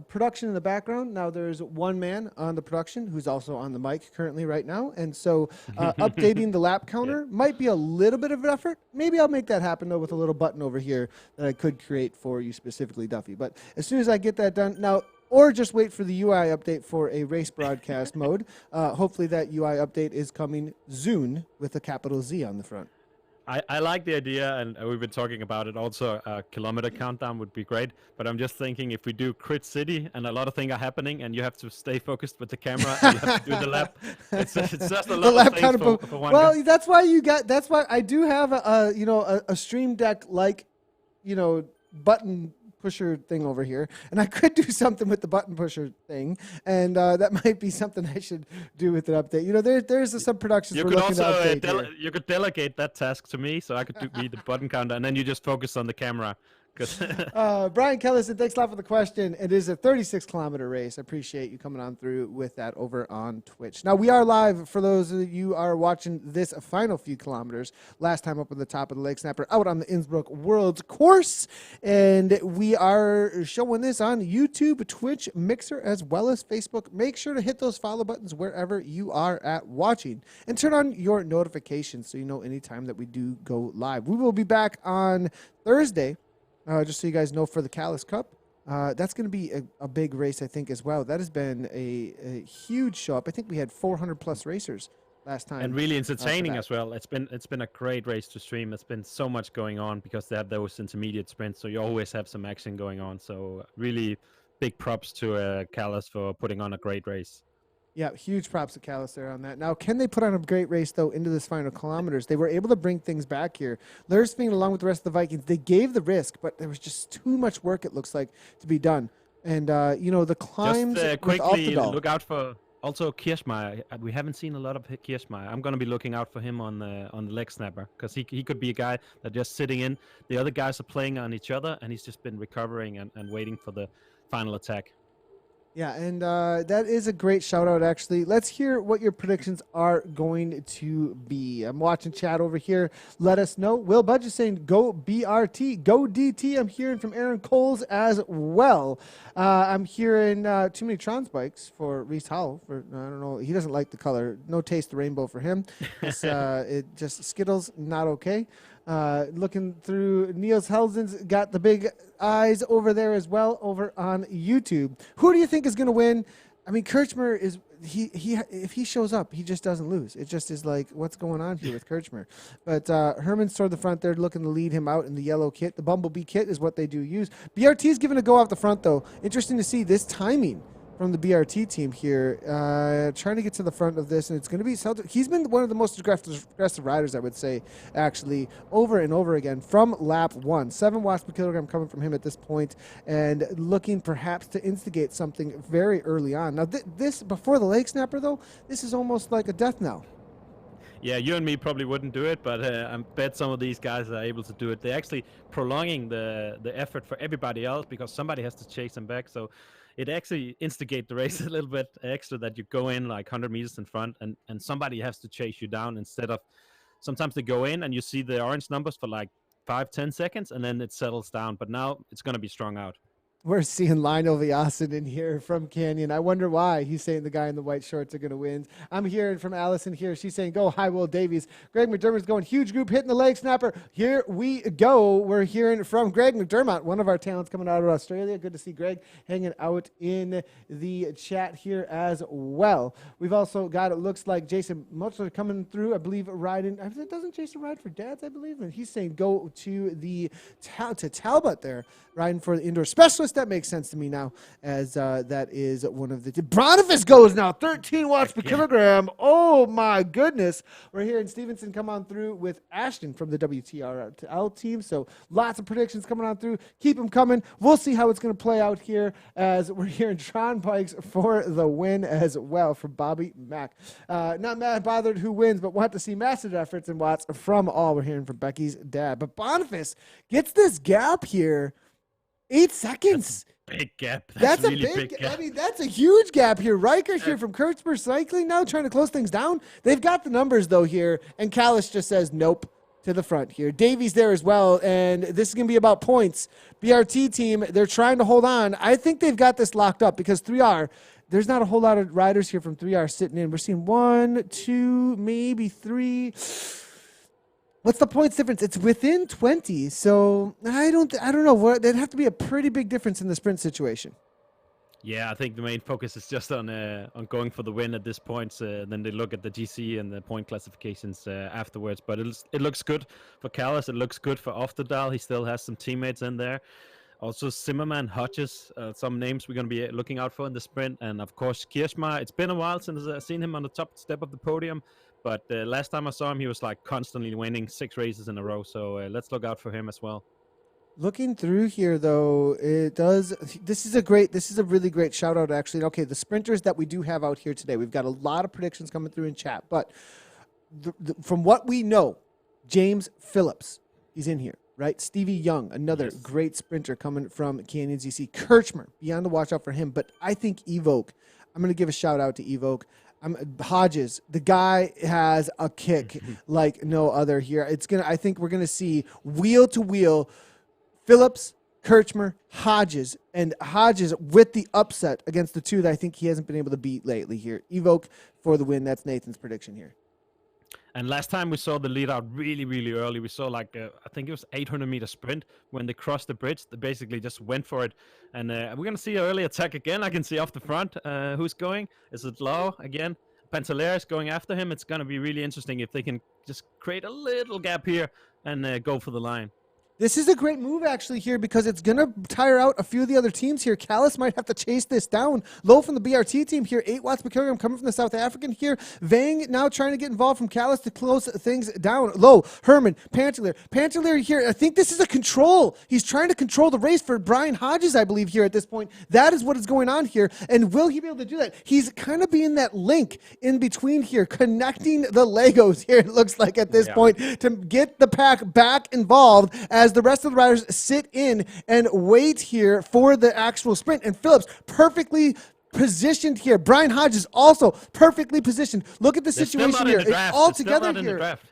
production in the background. Now, there's one man on the production who's also on the mic currently right now. And so updating the lap counter might be a little bit of an effort. Maybe I'll make that happen, though, with a little button over here that I could create for you specifically, Duffy. But as soon as I get that done, now, or just wait for the UI update for a race broadcast mode. Hopefully that UI update is coming soon with a capital Z on the front. I like the idea, and we've been talking about it also. A kilometer countdown would be great, but I'm just thinking if we do Crit City and a lot of things are happening and you have to stay focused with the camera and you have to do the lap, it's just a lot of things for one well, guy. that's why I do have a Stream Deck like, button pusher thing over here, and I could do something with the button pusher thing, and that might be something I should do with an update. There's some productions You we're could looking to also update you could delegate that task to me, so I could be the button counter, and then you just focus on the camera. Brian Kellison, thanks a lot for the question. It is a 36-kilometer race. I appreciate you coming on through with that over on Twitch. Now, we are live for those of you are watching this final few kilometers. Last time up on the top of the Lake Snapper, out on the Innsbruck World Course. And we are showing this on YouTube, Twitch, Mixer, as well as Facebook. Make sure to hit those follow buttons wherever you are at watching. And turn on your notifications so you know anytime that we do go live. We will be back on Thursday. Just so you guys know, for the Callis Cup, that's going to be a big race, I think, as well. That has been a huge show up. I think we had 400+ racers last time, and really entertaining as well. It's been a great race to stream. It's been so much going on because they have those intermediate sprints, so you always have some action going on. So really big props to Callis for putting on a great race. Yeah, huge props to Callis there on that. Now, can they put on a great race, though, into this final kilometers? They were able to bring things back here. Lursfien, along with the rest of the Vikings, they gave the risk, but there was just too much work, it looks like, to be done. And, the climbs just with quickly Oftedal. look out for also Kirschmeier. We haven't seen a lot of Kirschmeier. I'm going to be looking out for him on the leg snapper because he could be a guy that just sitting in. The other guys are playing on each other, and he's just been recovering and waiting for the final attack. Yeah, and that is a great shout out, actually. Let's hear what your predictions are going to be. I'm watching chat over here. Let us know. Will Budge is saying go BRT, go DT. I'm hearing from Aaron Coles as well. I'm hearing too many Trons bikes for Reese Howell. For I don't know. He doesn't like the color. No taste the rainbow for him. It just Skittles, not okay. Looking through, Niels Helsen's got the big eyes over there as well over on YouTube. Who do you think is going to win? I mean, Kirchmer is he if he shows up, he just doesn't lose. It just is like, what's going on here with Kirchmer? But Herman's toward the front there, looking to lead him out in the yellow kit. The Bumblebee kit is what they do use. BRT's given a go off the front though. Interesting to see this timing from the BRT team here, trying to get to the front of this, and it's going to be he's been one of the most aggressive riders, I would say, actually, over and over again from lap 1. 7 watts per kilogram coming from him at this point, and looking perhaps to instigate something very early on. Now, this before the leg snapper, though, this is almost like a death knell. Yeah, you and me probably wouldn't do it, but I bet some of these guys are able to do it. They're actually prolonging the effort for everybody else because somebody has to chase them back. So it actually instigate the race a little bit extra that you go in like 100 meters in front and somebody has to chase you down instead of sometimes they go in and you see the orange numbers for like 5-10 seconds and then it settles down. But now it's going to be strung out. We're seeing Lionel Viasin in here from Canyon. I wonder why. He's saying the guy in the white shorts are going to win. I'm hearing from Allison here. She's saying, go High Will Davies. Greg McDermott's going, huge group hitting the leg snapper. Here we go. We're hearing from Greg McDermott, one of our talents coming out of Australia. Good to see Greg hanging out in the chat here as well. We've also got, it looks like Jason Mutzler coming through, I believe, riding. Doesn't Jason ride for dads, I believe? And he's saying go to the to Talbot there, riding for the indoor specialist. That makes sense to me now, as that is one of the... Boniface goes now, 13 watts per kilogram. Oh, my goodness. We're hearing Stevenson come on through with Ashton from the WTRL team, so lots of predictions coming on through. Keep them coming. We'll see how it's going to play out here as we're hearing Tron Bikes for the win as well for Bobby Mack. Not mad bothered who wins, but want to see massive efforts and watts from all. We're hearing from Becky's dad. But Boniface gets this gap here. 8 seconds. Big gap. That's really a big gap. I mean, that's a huge gap here. Riker here from Kurtzberg Cycling now trying to close things down. They've got the numbers, though, here. And Callis just says nope to the front here. Davies there as well. And this is going to be about points. BRT team, they're trying to hold on. I think they've got this locked up because 3R, there's not a whole lot of riders here from 3R sitting in. We're seeing 1, 2, maybe 3. What's the points difference? It's within 20, so I don't know. There'd have to be a pretty big difference in the sprint situation. Yeah, I think the main focus is just on going for the win at this point. Then they look at the GC and the point classifications afterwards. But it looks good for Callis. It looks good for Oftedal. He still has some teammates in there. Also, Zimmerman, Hodges, some names we're going to be looking out for in the sprint. And, of course, Kirchmar. It's been a while since I've seen him on the top step of the podium. But last time I saw him, he was like constantly winning 6 races in a row. So let's look out for him as well. Looking through here, though, it does. This is a really great shout out, actually. Okay, the sprinters that we do have out here today, we've got a lot of predictions coming through in chat. But from what we know, James Phillips, he's in here, right? Stevie Young, another great sprinter coming from Canyon ZC. Kirchmer, be on the watch out for him. But I think Evoke, I'm going to give a shout out to Evoke. Hodges, the guy has a kick like no other here. I think we're gonna see wheel to wheel Phillips, Kirchmer, Hodges, and Hodges with the upset against the two that I think he hasn't been able to beat lately here. Evoke for the win. That's Nathan's prediction here. And last time we saw the lead out really, really early. We saw like, I think it was 800-meter sprint. When they crossed the bridge, they basically just went for it. And we're going to see an early attack again. I can see off the front who's going. Is it Lau again? Pantaleris going after him. It's going to be really interesting if they can just create a little gap here and go for the line. This is a great move, actually, here because it's going to tire out a few of the other teams here. Callis might have to chase this down. Low from the BRT team here, 8 watts per kilogram coming from the South African here. Vang now trying to get involved from Callis to close things down. Low, Herman, Pantaleer. Pantaleer here, I think this is a control. He's trying to control the race for Brian Hodges, I believe, here at this point. That is what is going on here. And will he be able to do that? He's kind of being that link in between here, connecting the Legos here, it looks like at this point, to get the pack back involved as the rest of the riders sit in and wait here for the actual sprint. And Phillips perfectly positioned here. Brian Hodges also perfectly positioned. Look at the They're still situation not in here. the It's draft. all They're still together not in the here. draft.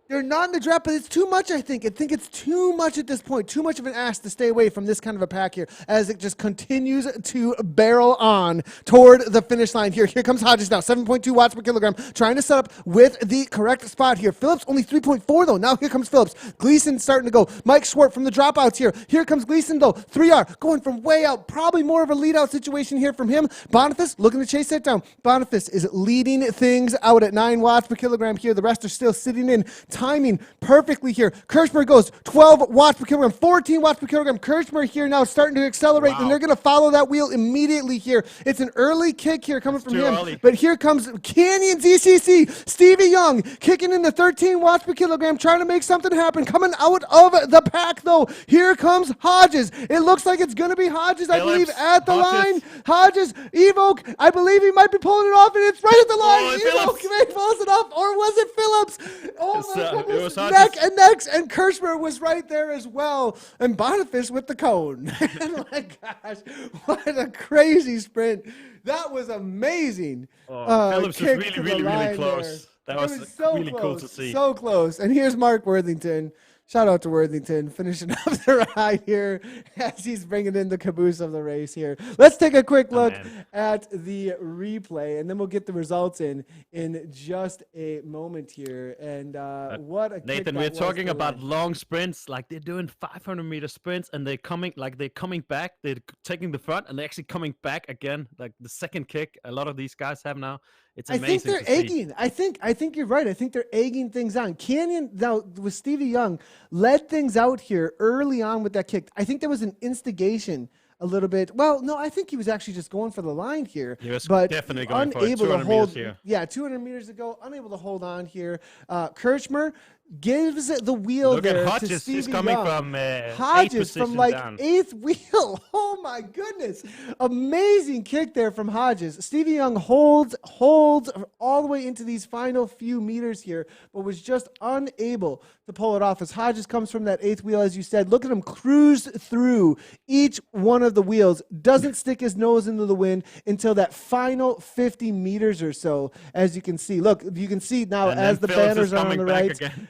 They're not in the draft, but it's too much, I think. I think it's too much at this point. Too much of an ask to stay away from this kind of a pack here as it just continues to barrel on toward the finish line here. Here comes Hodges now, 7.2 watts per kilogram, trying to set up with the correct spot here. Phillips only 3.4, though. Now here comes Phillips. Gleason starting to go. Mike Schwartz from the dropouts here. Here comes Gleason, though. 3R going from way out. Probably more of a lead out situation here from him. Boniface looking to chase that down. Boniface is leading things out at 9 watts per kilogram here. The rest are still sitting in. Timing perfectly here. Kirschmer goes 12 watts per kilogram, 14 watts per kilogram. Kirschmer here now starting to accelerate, and they're going to follow that wheel immediately here. It's an early kick here coming from him. Early. But here comes Canyon ZCC. Stevie Young kicking in the 13 watts per kilogram, trying to make something happen. Coming out of the pack, though. Here comes Hodges. It looks like it's going to be Hodges, I believe, at the line. Hodges, Evoke, I believe he might be pulling it off, and it's right at the line. Evoke pulls it off, or was it Phillips? Oh, my goodness. It was Hodges. Neck and necks, and Kirschmer was right there as well. And Boniface with the cone. Oh my gosh, what a crazy sprint. That was amazing. Phillips was really close. There. That was so really close, cool to see. So close. And here's Mark Worthington. Shout out to Worthington, finishing up the ride here as he's bringing in the caboose of the race here. Let's take a quick look at the replay, and then we'll get the results in just a moment here. And what a Nathan, we're talking about long sprints. Like, they're doing 500-meter sprints, and they're coming back. They're taking the front, and they're actually coming back again. Like the second kick, a lot of these guys have now. It's amazing. I think they're egging. I think you're right. I think they're egging things on. Canyon, now with Stevie Young, led things out here early on with that kick. I think there was an instigation a little bit. Well, no, I think he was actually just going for the line here. He was but definitely going for 200 meters here. Yeah, 200 meters to go, unable to hold on here. Kirschmer gives the wheel Look there at Hodges. to Stevie He's coming Young. from Hodges from like down. 8th wheel. Oh my goodness. Amazing kick there from Hodges. Stevie Young holds all the way into these final few meters here, but was just unable to pull it off as Hodges comes from that 8th wheel, as you said. Look at him cruise through each one of the wheels, doesn't stick his nose into the wind until that final 50 meters or so, as you can see. Look, you can see now and as the Phillips banners are on the right. Again.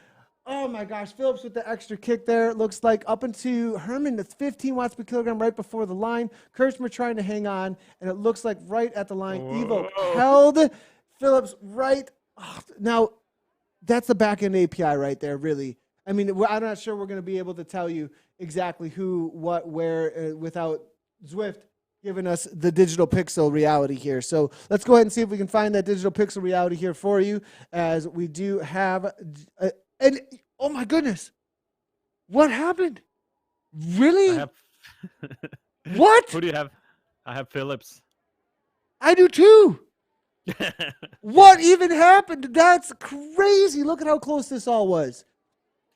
Oh my gosh, Phillips with the extra kick there. Looks like up into Herman, that's 15 watts per kilogram right before the line. Kirschmer trying to hang on, and it looks like right at the line. Evo held Phillips right. Oh, now, that's the back end API right there, really. I mean, I'm not sure we're going to be able to tell you exactly who, what, where, without Zwift giving us the digital pixel reality here. So let's go ahead and see if we can find that digital pixel reality here for you, as we do have... and oh my goodness, what happened? Really? What? Who do you have? I have Phillips. I do too. What even happened? That's crazy. Look at how close this all was.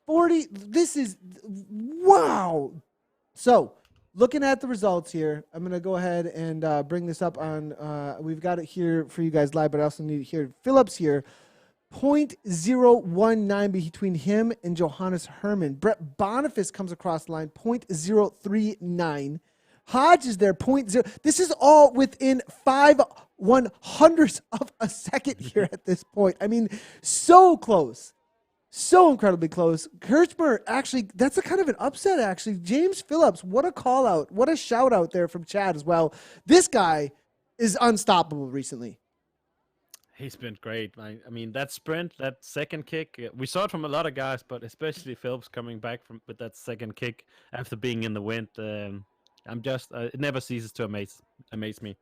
40. This is wow. So looking at the results here, I'm going to go ahead and bring this up on, we've got it here for you guys live, but I also need it here. Phillips here. 0.019 between him and Johannes Herman. Brett Boniface comes across the line, 0.039. Hodge is there, 0.0. This is all within 5/100ths of a second here at this point. I mean, so close. So incredibly close. Kirschmer, actually, that's a kind of an upset, actually. James Phillips, what a call out. What a shout out there from Chad as well. This guy is unstoppable recently. He's been great. I mean, that sprint, that second kick, we saw it from a lot of guys, but especially Phillips coming back with that second kick after being in the wind. It never ceases to amaze me.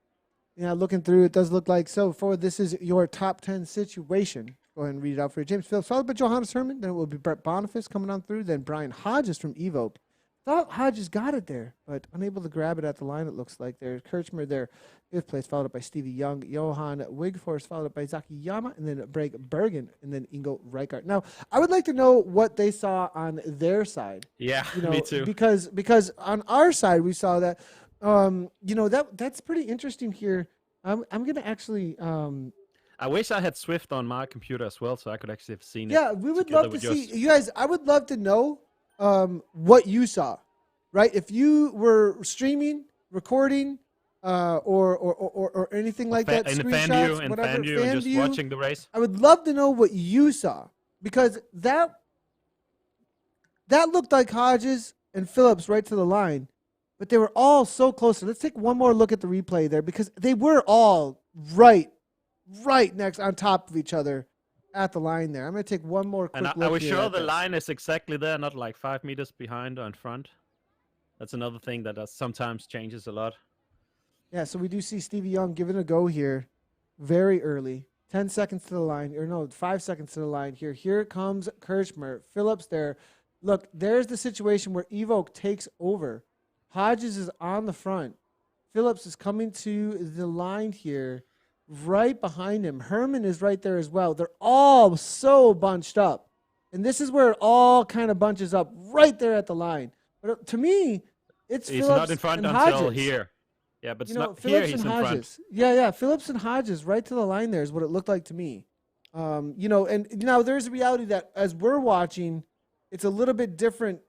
Yeah, looking through, it does look like so. For this is your top 10 situation. Go ahead and read it out for you. James Phillips, followed by Johannes Herman. Then it will be Brett Boniface coming on through. Then Brian Hodges from Evo. Thought Hodges got it there, but unable to grab it at the line, it looks like. There's Kirchmer there, 5th place, followed up by Stevie Young. Johan Wigforce, followed up by Zaki Yama, and then Breg Bergen, and then Ingo Reichart. Now, I would like to know what they saw on their side. Yeah, me too. Because on our side, we saw that, that's pretty interesting here. I'm going to actually... I wish I had Swift on my computer as well, so I could actually have seen it. Yeah, we would love to see... You guys, I would love to know what you saw, right? If you were streaming, recording, or anything like that. In the Screenshots, in whatever. fan view, and Fan just view. watching the race. I would love to know what you saw because that looked like Hodges and Phillips right to the line, but they were all so close. So let's take one more look at the replay there because they were all right next on top of each other at the line there. I'm going to take one more quick And look I was here sure at the this. line is exactly there, not like 5 meters behind or in front. That's another thing that sometimes changes a lot. Yeah, so we do see Stevie Young giving a go here very early. 10 seconds to the line, or no, 5 seconds to the line here. Here comes Kirchmer. Phillips there. Look, there's the situation where Evoke takes over. Hodges is on the front. Phillips is coming to the line here right behind him. Herman is right there as well. They're all so bunched up. And this is where it all kind of bunches up right there at the line. But to me, it's He's Phillips not in front and until Hodges. here. Yeah, but You it's know, not here. Phillips He's and in front. Hodges. Yeah. Phillips and Hodges right to the line there is what it looked like to me. You know, and now there's a reality that as we're watching, it's a little bit different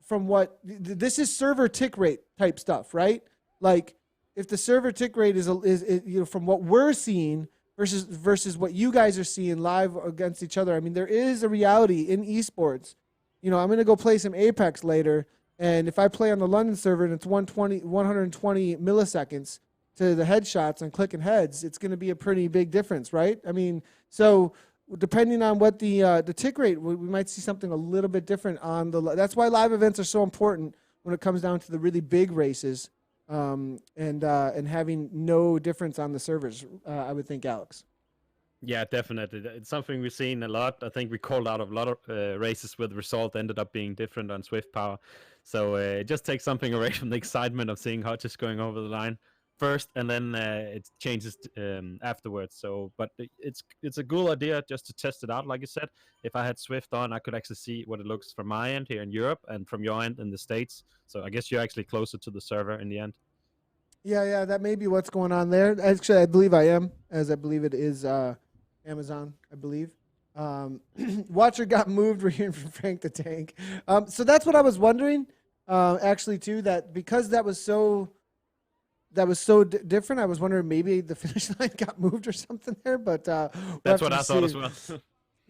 from what this is server tick rate type stuff, right? Like if the server tick rate is you know from what we're seeing versus what you guys are seeing live against each other. I mean, there is a reality in esports. You know, I'm going to go play some Apex later. And if I play on the London server and it's 120 milliseconds to the headshots and clicking heads, it's going to be a pretty big difference, right? I mean, so depending on what the tick rate, we might see something a little bit different on the. That's why live events are so important when it comes down to the really big races, and having no difference on the servers. I would think, Alex. Yeah, definitely. It's something we've seen a lot. I think we called out a lot of races where the result ended up being different on Swift Power. So it just takes something away from the excitement of seeing Hodges going over the line first, and then it changes afterwards. So, but it's a cool idea just to test it out. Like you said, if I had Swift on, I could actually see what it looks from my end here in Europe and from your end in the States. So I guess you're actually closer to the server in the end. Yeah, that may be what's going on there. Actually, I believe I am, as I believe it is Amazon, I believe. Watcher got moved. We're hearing from Frank the Tank. So that's what I was wondering, actually, too, that because that was so different, I was wondering maybe the finish line got moved or something there, but That's what I thought as well.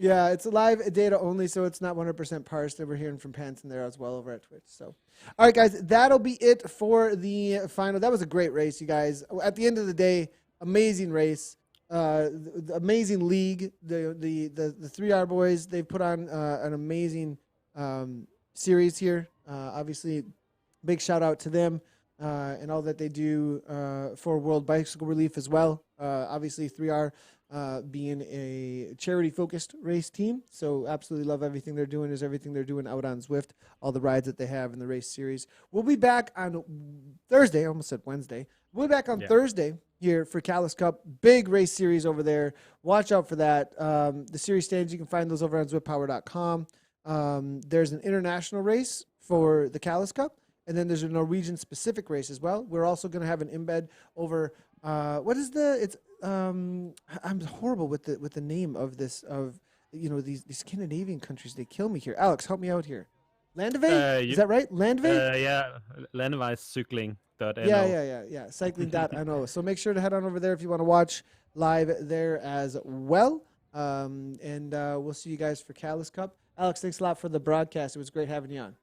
Yeah, it's live data only, so it's not 100% parsed. We're hearing from Panton there as well over at Twitch. So, all right, guys, that'll be it for the final. That was a great race, you guys. At the end of the day, amazing race, amazing league. The 3R boys, they've put on an amazing series here. Obviously, big shout out to them and all that they do for World Bicycle Relief as well. Obviously, 3R. Being a charity-focused race team. So absolutely love everything they're doing out on Zwift, all the rides that they have in the race series. We'll be back on Thursday. I almost said Wednesday. We'll be back on Thursday here for Callus Cup. Big race series over there. Watch out for that. The series stands, you can find those over on ZwiftPower.com. There's an international race for the Callus Cup, and then there's a Norwegian-specific race as well. We're also going to have an embed over I'm horrible with the name of this these Scandinavian countries. They kill me here. Alex, help me out here. Landevey? Is that right? Landevey? Yeah, landeveiscykling.no. Yeah. Cycling.no. So make sure to head on over there if you want to watch live there as well. And we'll see you guys for Callus Cup. Alex, thanks a lot for the broadcast. It was great having you on.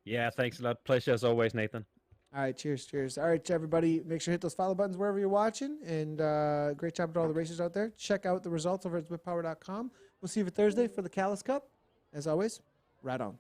Yeah, thanks a lot. Pleasure as always, Nathan. All right, cheers. All right, everybody, make sure to hit those follow buttons wherever you're watching. And great job to all the racers out there. Check out the results over at zwiftpower.com. We'll see you for Thursday for the Callus Cup. As always, right on.